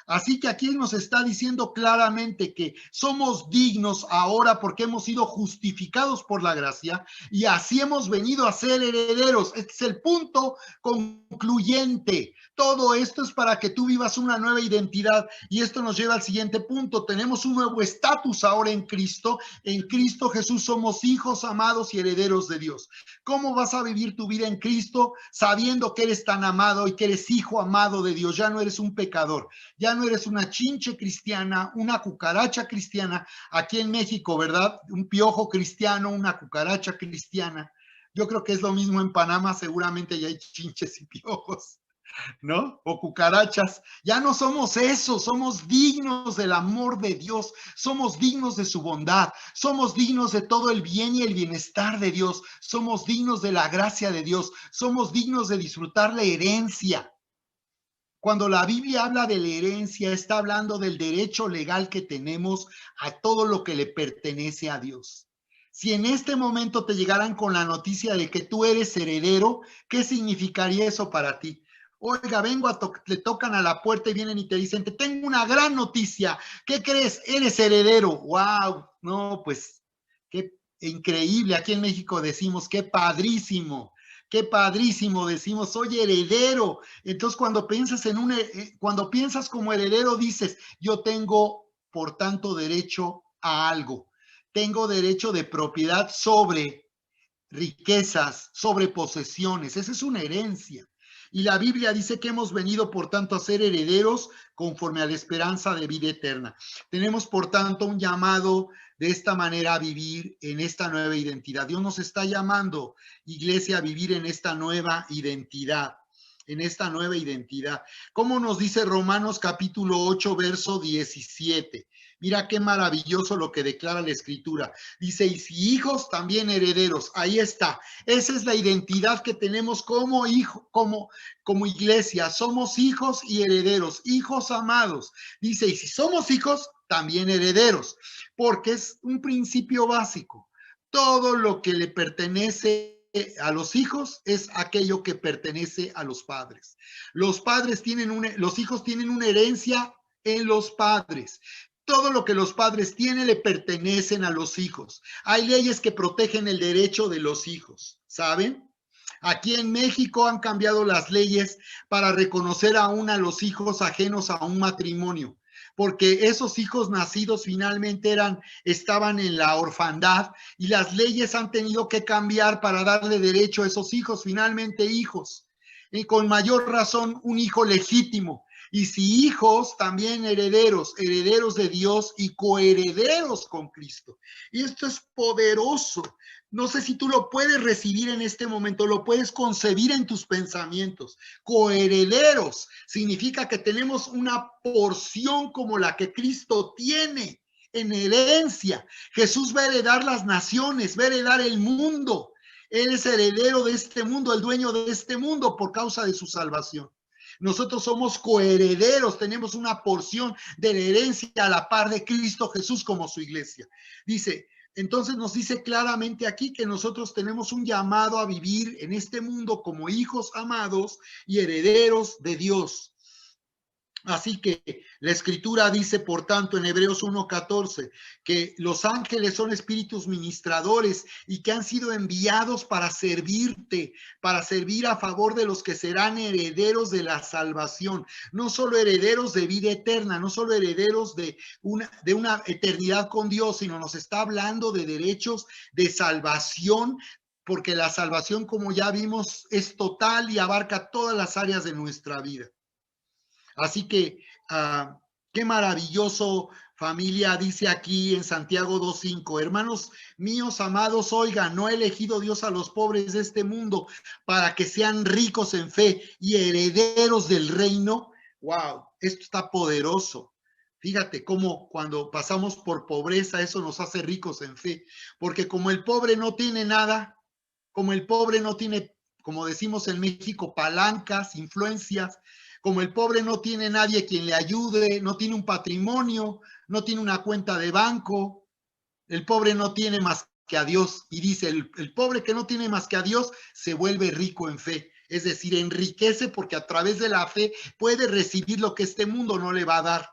Así que aquí nos está diciendo claramente que somos dignos ahora porque hemos sido justificados por la gracia y así hemos venido a ser herederos. Este es el punto concluyente. Todo esto es para que tú vivas una nueva identidad y esto nos lleva al siguiente punto. Tenemos un nuevo estatus ahora en Cristo. En Cristo Jesús somos hijos amados y herederos de Dios. ¿Cómo vas a vivir tu vida en Cristo sabiendo que eres tan amado y que eres hijo amado de Dios? Ya no eres un pecador, ya no eres una chinche cristiana, una cucaracha cristiana, aquí en México, ¿verdad? Un piojo cristiano, una cucaracha cristiana. Yo creo que es lo mismo en Panamá, seguramente ya hay chinches y piojos, ¿no? O cucarachas. Ya no somos eso, somos dignos del amor de Dios, somos dignos de su bondad, somos dignos de todo el bien y el bienestar de Dios, somos dignos de la gracia de Dios, somos dignos de disfrutar la herencia. Cuando la Biblia habla de la herencia, está hablando del derecho legal que tenemos a todo lo que le pertenece a Dios. Si en este momento te llegaran con la noticia de que tú eres heredero, ¿qué significaría eso para ti? Oiga, le tocan a la puerta y vienen y te dicen, te tengo una gran noticia. ¿Qué crees? Eres heredero. ¡Wow! No, pues, qué increíble. Aquí en México decimos, qué padrísimo. Qué padrísimo, decimos, soy heredero. Entonces, cuando piensas como heredero, dices, yo tengo, por tanto, derecho a algo. Tengo derecho de propiedad sobre riquezas, sobre posesiones. Esa es una herencia. Y la Biblia dice que hemos venido, por tanto, a ser herederos conforme a la esperanza de vida eterna. Tenemos, por tanto, un llamado de esta manera a vivir en esta nueva identidad. Dios nos está llamando, iglesia, a vivir en esta nueva identidad. En esta nueva identidad. ¿Cómo nos dice Romanos capítulo 8, verso 17? Mira qué maravilloso lo que declara la Escritura. Dice, y si hijos, también herederos. Ahí está. Esa es la identidad que tenemos como hijo, como iglesia. Somos hijos y herederos, hijos amados. Dice, y si somos hijos, también herederos, porque es un principio básico. Todo lo que le pertenece a los hijos es aquello que pertenece a los padres. Los hijos tienen una herencia en los padres. Todo lo que los padres tienen le pertenecen a los hijos. Hay leyes que protegen el derecho de los hijos, ¿saben? Aquí en México han cambiado las leyes para reconocer aún a los hijos ajenos a un matrimonio, porque esos hijos nacidos finalmente estaban en la orfandad y las leyes han tenido que cambiar para darle derecho a esos hijos, finalmente hijos. Y con mayor razón, un hijo legítimo. Y si hijos, también herederos, herederos de Dios y coherederos con Cristo. Y esto es poderoso. No sé si tú lo puedes recibir en este momento, lo puedes concebir en tus pensamientos. Coherederos significa que tenemos una porción como la que Cristo tiene en herencia. Jesús va a heredar las naciones, va a heredar el mundo. Él es heredero de este mundo, el dueño de este mundo por causa de su salvación. Nosotros somos coherederos, tenemos una porción de la herencia a la par de Cristo Jesús como su iglesia. Entonces nos dice claramente aquí que nosotros tenemos un llamado a vivir en este mundo como hijos amados y herederos de Dios. Así que la Escritura dice, por tanto, en Hebreos 1:14, que los ángeles son espíritus ministradores y que han sido enviados para servirte, para servir a favor de los que serán herederos de la salvación. No solo herederos de vida eterna, no solo herederos de una eternidad con Dios, sino nos está hablando de derechos de salvación, porque la salvación, como ya vimos, es total y abarca todas las áreas de nuestra vida. Así que qué maravilloso, familia, dice aquí en Santiago 2:5, hermanos míos amados, oigan, no ha elegido Dios a los pobres de este mundo para que sean ricos en fe y herederos del reino. Wow, esto está poderoso. Fíjate cómo cuando pasamos por pobreza, eso nos hace ricos en fe, porque como el pobre no tiene nada, como el pobre no tiene, como decimos en México, palancas, influencias, como el pobre no tiene nadie quien le ayude, no tiene un patrimonio, no tiene una cuenta de banco, el pobre no tiene más que a Dios. Y dice, el pobre que no tiene más que a Dios se vuelve rico en fe. Es decir, enriquece porque a través de la fe puede recibir lo que este mundo no le va a dar.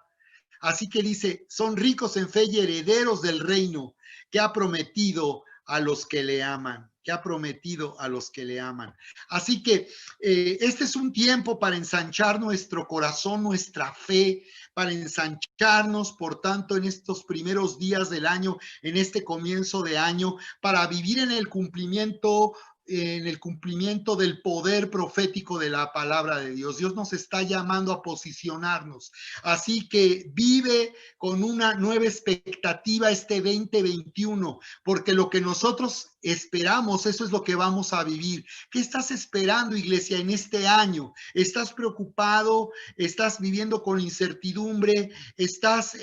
Así que dice, son ricos en fe y herederos del reino que ha prometido a los que le aman, que ha prometido a los que le aman. Así que este es un tiempo para ensanchar nuestro corazón, nuestra fe, para ensancharnos, por tanto, en estos primeros días del año, en este comienzo de año, para vivir en el cumplimiento del poder profético de la palabra de Dios. Dios nos está llamando a posicionarnos. Así que vive con una nueva expectativa este 2021, porque lo que nosotros esperamos, eso es lo que vamos a vivir. ¿Qué estás esperando, iglesia, en este año? ¿Estás preocupado? ¿Estás viviendo con incertidumbre? ¿Estás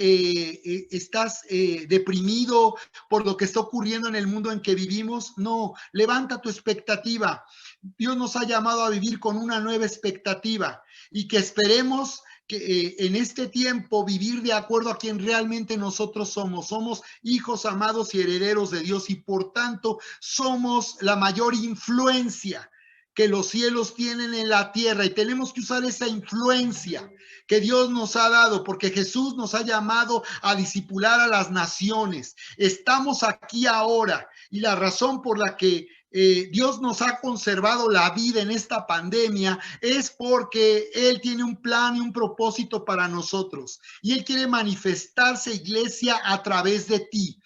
deprimido por lo que está ocurriendo en el mundo en que vivimos? No, levanta tu expectativa. Dios nos ha llamado a vivir con una nueva expectativa y que esperemos que en este tiempo vivir de acuerdo a quien realmente nosotros somos. Somos hijos amados y herederos de Dios y por tanto somos la mayor influencia que los cielos tienen en la tierra y tenemos que usar esa influencia que Dios nos ha dado porque Jesús nos ha llamado a discipular a las naciones. Estamos aquí ahora y la razón por la que Dios nos ha conservado la vida en esta pandemia es porque Él tiene un plan y un propósito para nosotros y Él quiere manifestarse, iglesia, a través de ti.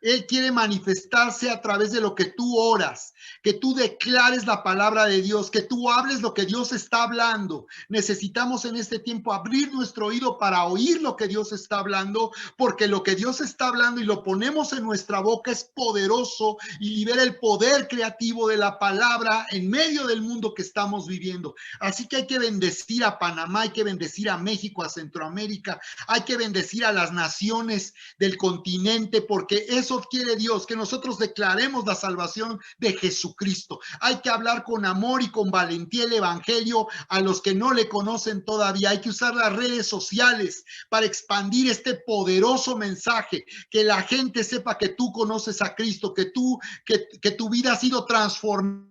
Él quiere manifestarse a través de lo que tú oras, que tú declares la palabra de Dios, que tú hables lo que Dios está hablando. Necesitamos en este tiempo abrir nuestro oído para oír lo que Dios está hablando, porque lo que Dios está hablando y lo ponemos en nuestra boca es poderoso y libera el poder creativo de la palabra en medio del mundo que estamos viviendo. Así que hay que bendecir a Panamá, hay que bendecir a México, a Centroamérica, hay que bendecir a las naciones del continente, porque eso quiere Dios, que nosotros declaremos la salvación de Jesucristo. Hay que hablar con amor y con valentía el evangelio a los que no le conocen todavía. Hay que usar las redes sociales para expandir este poderoso mensaje, que la gente sepa que tú conoces a Cristo, que tu vida ha sido transformada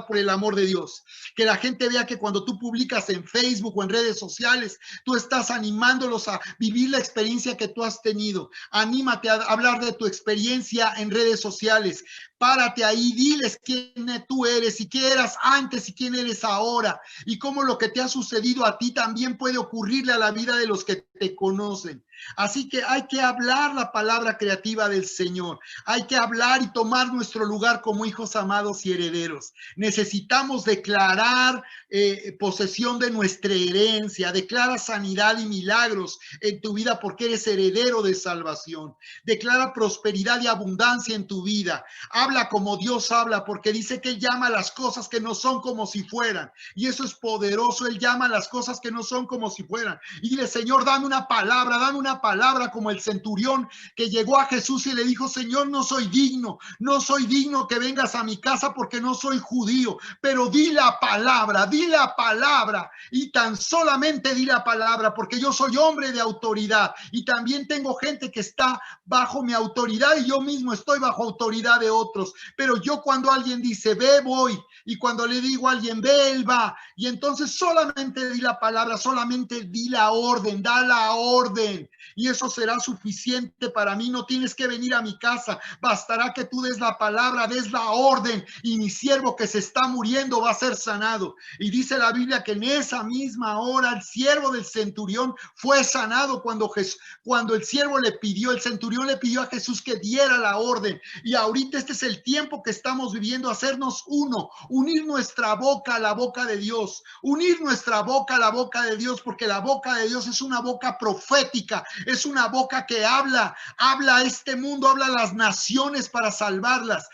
por el amor de Dios, que la gente vea que cuando tú publicas en Facebook o en redes sociales, tú estás animándolos a vivir la experiencia que tú has tenido. Anímate a hablar de tu experiencia en redes sociales. Párate ahí, diles quién tú eres y qué eras antes y quién eres ahora y cómo lo que te ha sucedido a ti también puede ocurrirle a la vida de los que te conocen. Así que hay que hablar la palabra creativa del Señor. Hay que hablar y tomar nuestro lugar como hijos amados y herederos. Necesitamos declarar posesión de nuestra herencia. Declara sanidad y milagros en tu vida porque eres heredero de salvación. Declara prosperidad y abundancia en tu vida. Habla como Dios habla porque dice que Él llama a las cosas que no son como si fueran. Y eso es poderoso. Él llama a las cosas que no son como si fueran. Y dile, Señor, dame una palabra como el centurión que llegó a Jesús y le dijo, Señor, no soy digno que vengas a mi casa porque no soy judío, pero di la palabra y tan solamente di la palabra porque yo soy hombre de autoridad y también tengo gente que está bajo mi autoridad y yo mismo estoy bajo autoridad de otros, pero yo cuando alguien dice, ve, voy, Y cuando le digo a alguien, ve, él va. Y entonces solamente di la palabra, solamente di la orden, da la orden. Y eso será suficiente para mí. No tienes que venir a mi casa. Bastará que tú des la palabra, des la orden. Y mi siervo que se está muriendo va a ser sanado. Y dice la Biblia que en esa misma hora el siervo del centurión fue sanado cuando el siervo le pidió, el centurión le pidió a Jesús que diera la orden. Y ahorita este es el tiempo que estamos viviendo, hacernos uno, unir nuestra boca a la boca de Dios, unir nuestra boca a la boca de Dios, porque la boca de Dios es una boca profética, es una boca que habla a este mundo, habla a las naciones para salvarlas.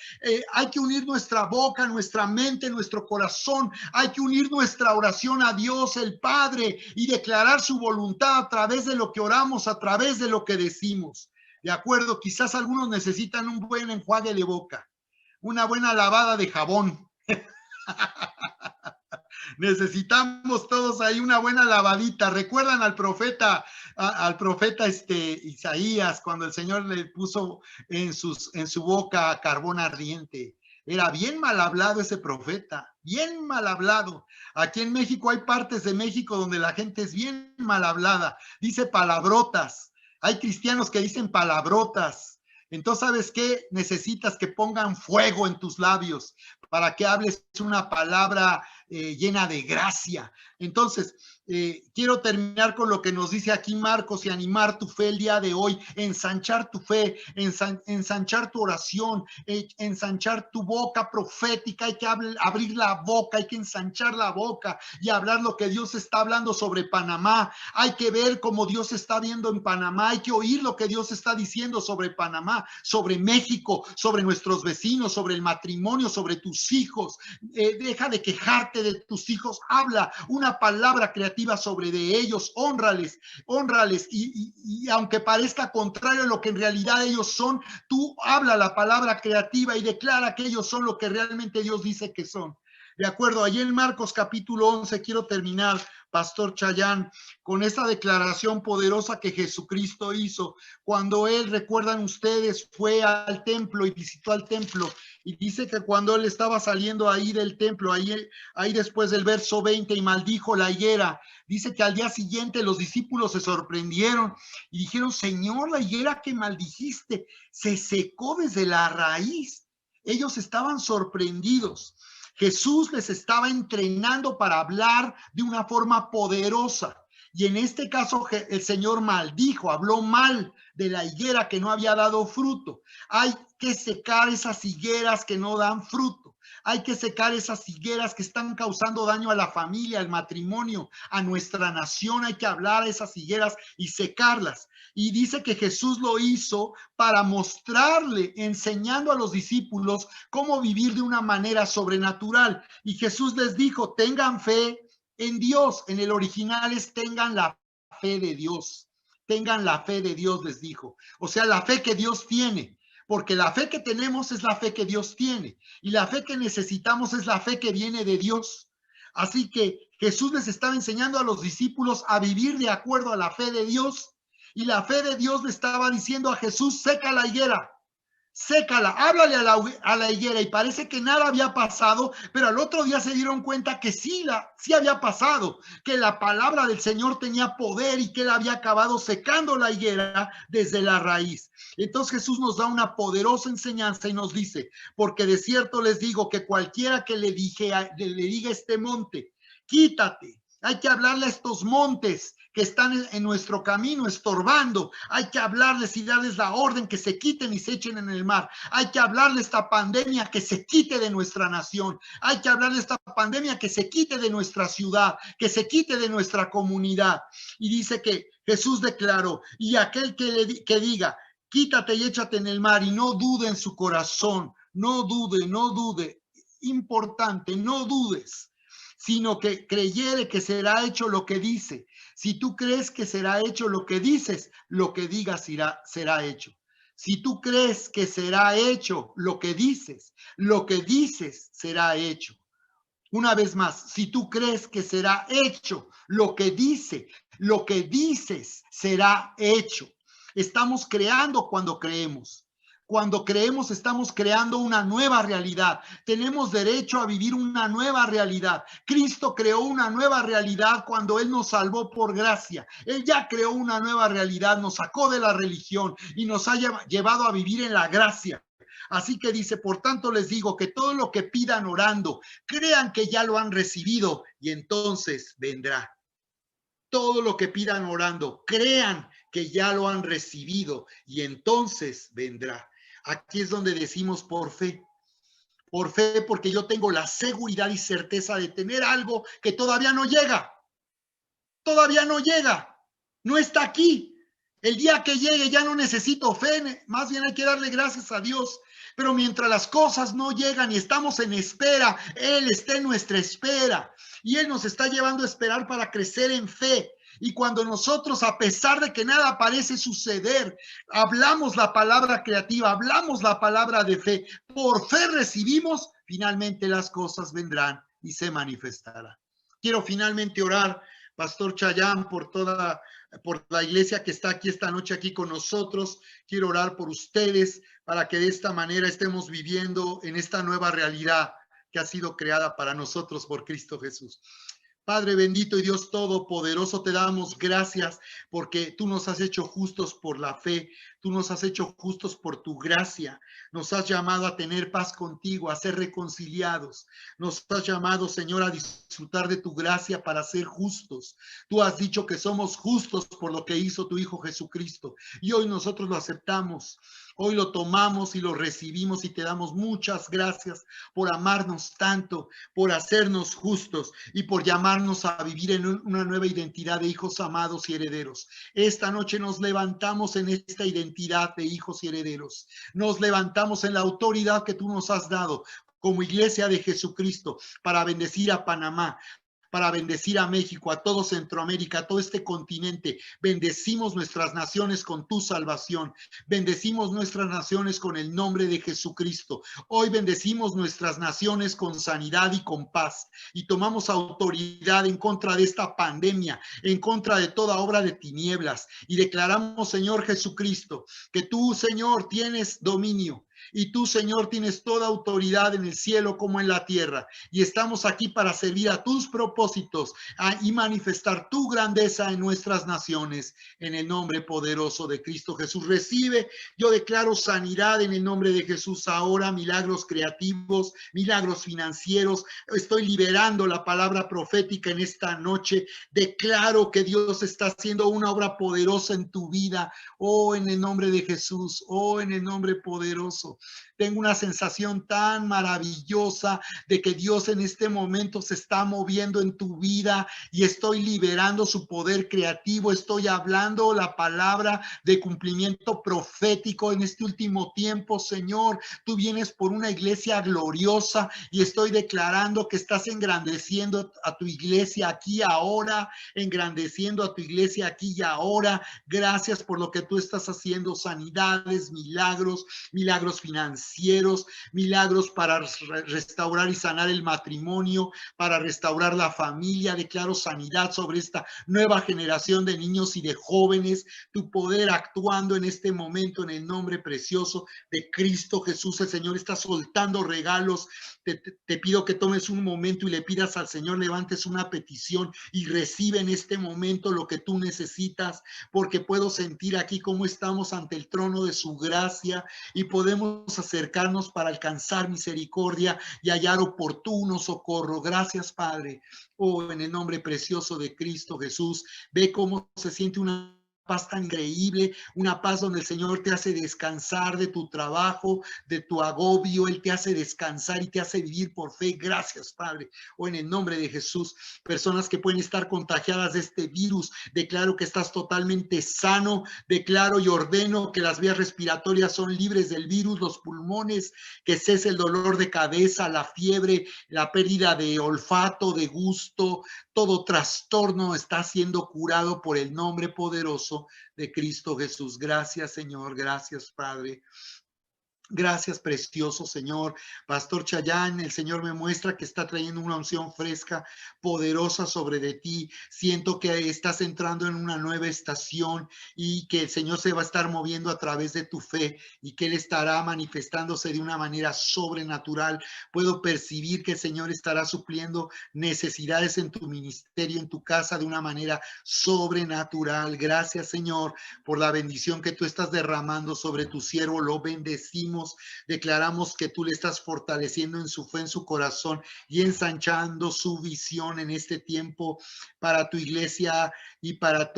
Hay que unir nuestra boca, nuestra mente, nuestro corazón, hay que unir nuestra oración a Dios, el Padre, y declarar su voluntad a través de lo que oramos, a través de lo que decimos. De acuerdo, quizás algunos necesitan un buen enjuague de boca, una buena lavada de jabón. Necesitamos todos ahí una buena lavadita. ¿Recuerdan al profeta Isaías, cuando el Señor le puso en su boca carbón ardiente? Era bien mal hablado ese profeta, bien mal hablado. Aquí en México hay partes de México donde la gente es bien mal hablada, dice palabrotas. Hay cristianos que dicen palabrotas. Entonces, ¿sabes qué? Necesitas que pongan fuego en tus labios para que hables una palabra llena de gracia. Entonces, quiero terminar con lo que nos dice aquí Marcos y animar tu fe el día de hoy, ensanchar tu fe, ensanchar tu oración, ensanchar tu boca profética. Hay que abrir la boca, hay que ensanchar la boca y hablar lo que Dios está hablando sobre Panamá. Hay que ver cómo Dios está viendo en Panamá, hay que oír lo que Dios está diciendo sobre Panamá, sobre México, sobre nuestros vecinos, sobre el matrimonio, sobre tus hijos. Deja de quejarte de tus hijos, habla una palabra creativa sobre de ellos, hónrales y aunque parezca contrario a lo que en realidad ellos son, tú habla la palabra creativa y declara que ellos son lo que realmente Dios dice que son. De acuerdo, allí en Marcos capítulo 11 quiero terminar, Pastor Chayán, con esa declaración poderosa que Jesucristo hizo cuando él, recuerdan ustedes, fue al templo y visitó al templo, y dice que cuando él estaba saliendo ahí del templo, ahí después del verso 20, y maldijo la higuera, dice que al día siguiente los discípulos se sorprendieron y dijeron, Señor, la higuera que maldijiste se secó desde la raíz. Ellos estaban sorprendidos. Jesús les estaba entrenando para hablar de una forma poderosa. Y en este caso el Señor maldijo, habló mal de la higuera que no había dado fruto. Hay que secar esas higueras que no dan fruto. Hay que secar esas higueras que están causando daño a la familia, al matrimonio, a nuestra nación. Hay que hablar a esas higueras y secarlas. Y dice que Jesús lo hizo para mostrarle, enseñando a los discípulos cómo vivir de una manera sobrenatural. Y Jesús les dijo, tengan fe en Dios. En el original es tengan la fe de Dios. Tengan la fe de Dios, les dijo. O sea, la fe que Dios tiene. Porque la fe que tenemos es la fe que Dios tiene. Y la fe que necesitamos es la fe que viene de Dios. Así que Jesús les estaba enseñando a los discípulos a vivir de acuerdo a la fe de Dios. Y la fe de Dios le estaba diciendo a Jesús, seca la higuera, sécala, háblale a la higuera. Y parece que nada había pasado, pero al otro día se dieron cuenta que sí había pasado, que la palabra del Señor tenía poder y que él había acabado secando la higuera desde la raíz. Entonces Jesús nos da una poderosa enseñanza y nos dice, porque de cierto les digo que cualquiera que le diga este monte, quítate. Hay que hablarle a estos montes que están en nuestro camino estorbando. Hay que hablarles y darles la orden que se quiten y se echen en el mar. Hay que hablarle a esta pandemia que se quite de nuestra nación. Hay que hablarle a esta pandemia que se quite de nuestra ciudad, que se quite de nuestra comunidad. Y dice que Jesús declaró, y aquel que diga, quítate y échate en el mar, y no dude en su corazón, no dude. Importante, no dudes, sino que creyere que será hecho lo que dice. Si tú crees que será hecho lo que dices, lo que digas será hecho. Si tú crees que será hecho lo que dices será hecho. Una vez más, si tú crees que será hecho lo que dices será hecho. Estamos creando cuando creemos. Cuando creemos, estamos creando una nueva realidad. Tenemos derecho a vivir una nueva realidad. Cristo creó una nueva realidad cuando Él nos salvó por gracia. Él ya creó una nueva realidad, nos sacó de la religión y nos ha llevado a vivir en la gracia. Así que dice, por tanto les digo que todo lo que pidan orando, crean que ya lo han recibido y entonces vendrá. Todo lo que pidan orando, crean que ya lo han recibido y entonces vendrá. Aquí es donde decimos por fe. Por fe, porque yo tengo la seguridad y certeza de tener algo que todavía no llega. Todavía no llega. No está aquí. El día que llegue ya no necesito fe. Más bien hay que darle gracias a Dios. Pero mientras las cosas no llegan y estamos en espera, Él está en nuestra espera. Y Él nos está llevando a esperar para crecer en fe. Y cuando nosotros, a pesar de que nada parece suceder, hablamos la palabra creativa, hablamos la palabra de fe, por fe recibimos, finalmente las cosas vendrán y se manifestarán. Quiero finalmente orar, Pastor Chayán, por la iglesia que está aquí esta noche aquí con nosotros. Quiero orar por ustedes para que de esta manera estemos viviendo en esta nueva realidad que ha sido creada para nosotros por Cristo Jesús. Padre bendito y Dios todopoderoso, te damos gracias porque tú nos has hecho justos por la fe, tú nos has hecho justos por tu gracia, nos has llamado a tener paz contigo, a ser reconciliados, nos has llamado, Señor, a disfrutar de tu gracia para ser justos. Tú has dicho que somos justos por lo que hizo tu Hijo Jesucristo y hoy nosotros lo aceptamos. Hoy lo tomamos y lo recibimos y te damos muchas gracias por amarnos tanto, por hacernos justos y por llamarnos a vivir en una nueva identidad de hijos amados y herederos. Esta noche nos levantamos en esta identidad de hijos y herederos. Nos levantamos en la autoridad que tú nos has dado como iglesia de Jesucristo para bendecir a Panamá, para bendecir a México, a todo Centroamérica, a todo este continente. Bendecimos nuestras naciones con tu salvación. Bendecimos nuestras naciones con el nombre de Jesucristo. Hoy bendecimos nuestras naciones con sanidad y con paz. Y tomamos autoridad en contra de esta pandemia, en contra de toda obra de tinieblas. Y declaramos, Señor Jesucristo, que tú, Señor, tienes dominio. Y tú, Señor, tienes toda autoridad en el cielo como en la tierra. Y estamos aquí para servir a tus propósitos y manifestar tu grandeza en nuestras naciones. En el nombre poderoso de Cristo Jesús. Recibe, yo declaro sanidad en el nombre de Jesús ahora, milagros creativos, milagros financieros. Estoy liberando la palabra profética en esta noche. Declaro que Dios está haciendo una obra poderosa en tu vida. Oh, en el nombre de Jesús. Oh, en el nombre poderoso. Tengo una sensación tan maravillosa de que Dios en este momento se está moviendo en tu vida y estoy liberando su poder creativo. Estoy hablando la palabra de cumplimiento profético en este último tiempo, Señor. Tú vienes por una iglesia gloriosa y estoy declarando que estás engrandeciendo a tu iglesia aquí ahora, engrandeciendo a tu iglesia aquí y ahora. Gracias por lo que tú estás haciendo, sanidades, milagros financieros, milagros para restaurar y sanar el matrimonio, para restaurar la familia. Declaro sanidad sobre esta nueva generación de niños y de jóvenes, tu poder actuando en este momento en el nombre precioso de Cristo Jesús. El Señor está soltando regalos. Te pido que tomes un momento y le pidas al Señor, levantes una petición y recibe en este momento lo que tú necesitas, porque puedo sentir aquí cómo estamos ante el trono de su gracia y podemos acercarnos para alcanzar misericordia y hallar oportuno socorro. Gracias, Padre. Oh, en el nombre precioso de Cristo Jesús, ve cómo se siente una paz tan increíble, una paz donde el Señor te hace descansar de tu trabajo, de tu agobio. Él te hace descansar y te hace vivir por fe. Gracias, Padre. O en el nombre de Jesús, personas que pueden estar contagiadas de este virus, declaro que estás totalmente sano. Declaro y ordeno que las vías respiratorias son libres del virus, los pulmones, que cese el dolor de cabeza, la fiebre, la pérdida de olfato, de gusto. Todo trastorno está siendo curado por el nombre poderoso de Cristo Jesús. Gracias, Señor. Gracias, Padre. Gracias, precioso Señor. Pastor Chayán, el Señor me muestra que está trayendo una unción fresca, poderosa sobre de ti. Siento que estás entrando en una nueva estación y que el Señor se va a estar moviendo a través de tu fe y que Él estará manifestándose de una manera sobrenatural. Puedo percibir que el Señor estará supliendo necesidades en tu ministerio, en tu casa, de una manera sobrenatural. Gracias, Señor, por la bendición que tú estás derramando sobre tu siervo. Lo bendecimos. Declaramos que tú le estás fortaleciendo en su fe, en su corazón y ensanchando su visión en este tiempo para tu iglesia y para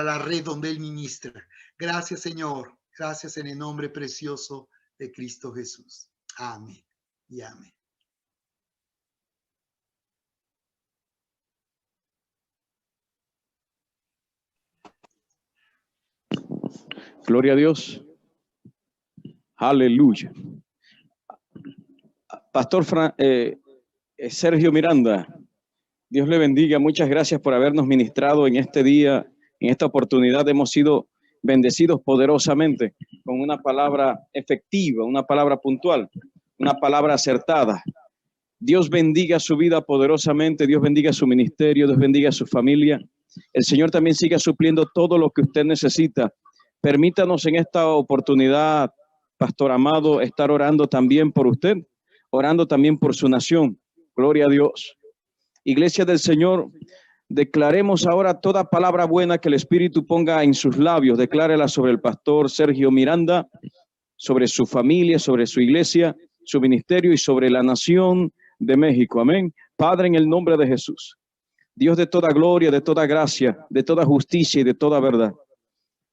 la red donde él ministra. Gracias, Señor. Gracias en el nombre precioso de Cristo Jesús. Amén y amén. Gloria a Dios. Aleluya. Pastor Sergio Miranda, Dios le bendiga. Muchas gracias por habernos ministrado en este día, en esta oportunidad. Hemos sido bendecidos poderosamente con una palabra efectiva, una palabra puntual, una palabra acertada. Dios bendiga su vida poderosamente, Dios bendiga su ministerio, Dios bendiga su familia. El Señor también siga supliendo todo lo que usted necesita. Permítanos en esta oportunidad, Pastor amado, estar orando también por usted, orando también por su nación. Gloria a Dios. Iglesia del Señor, declaremos ahora toda palabra buena que el Espíritu ponga en sus labios. Declárela sobre el pastor Sergio Miranda, sobre su familia, sobre su iglesia, su ministerio y sobre la nación de México. Amén. Padre, en el nombre de Jesús, Dios de toda gloria, de toda gracia, de toda justicia y de toda verdad,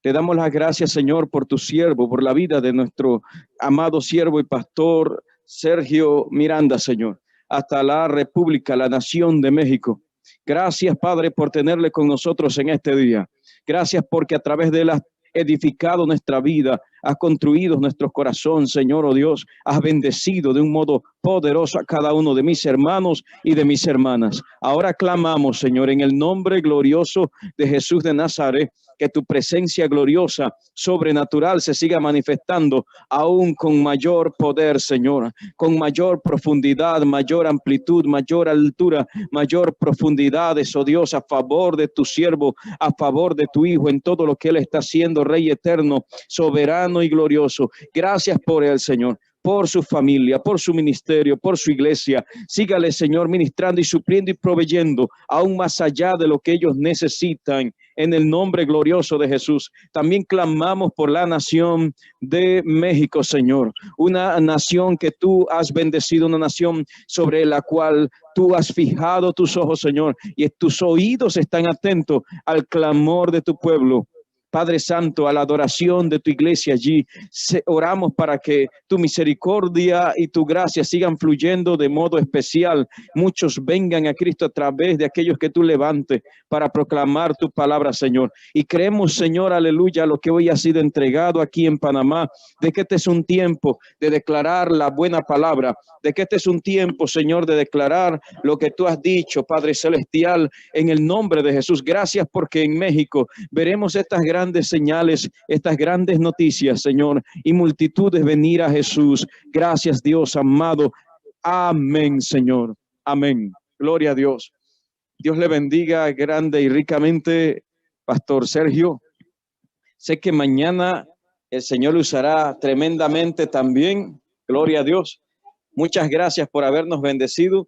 te damos las gracias, Señor, por tu siervo, por la vida de nuestro amado siervo y pastor Sergio Miranda, Señor, hasta la República, la nación de México. Gracias, Padre, por tenerle con nosotros en este día. Gracias porque a través de él has edificado nuestra vida, has construido nuestro corazón, Señor, oh Dios, has bendecido de un modo poderoso a cada uno de mis hermanos y de mis hermanas. Ahora clamamos, Señor, en el nombre glorioso de Jesús de Nazaret, que tu presencia gloriosa, sobrenatural, se siga manifestando aún con mayor poder, Señor, con mayor profundidad, mayor amplitud, mayor altura, mayor profundidad, oh Dios, a favor de tu siervo, a favor de tu Hijo, en todo lo que Él está haciendo, Rey eterno, soberano y glorioso. Gracias por Él, Señor, por su familia, por su ministerio, por su iglesia. Sígale, Señor, ministrando y supliendo y proveyendo aún más allá de lo que ellos necesitan, en el nombre glorioso de Jesús. También clamamos por la nación de México, Señor, una nación que tú has bendecido, una nación sobre la cual tú has fijado tus ojos, Señor, y tus oídos están atentos al clamor de tu pueblo. Padre Santo, a la adoración de tu iglesia allí, oramos para que tu misericordia y tu gracia sigan fluyendo de modo especial. Muchos vengan a Cristo a través de aquellos que tú levantes para proclamar tu palabra, Señor. Y creemos, Señor, aleluya, lo que hoy ha sido entregado aquí en Panamá, de que este es un tiempo de declarar la buena palabra, de que este es un tiempo, Señor, de declarar lo que tú has dicho, Padre Celestial, en el nombre de Jesús. Gracias porque en México veremos estas grandes señales, estas grandes noticias, Señor, y multitudes venir a Jesús. Gracias, Dios amado. Amén, Señor. Amén. Gloria a Dios. Dios le bendiga grande y ricamente, Pastor Sergio. Sé que mañana el Señor lo usará tremendamente también. Gloria a Dios. Muchas gracias por habernos bendecido.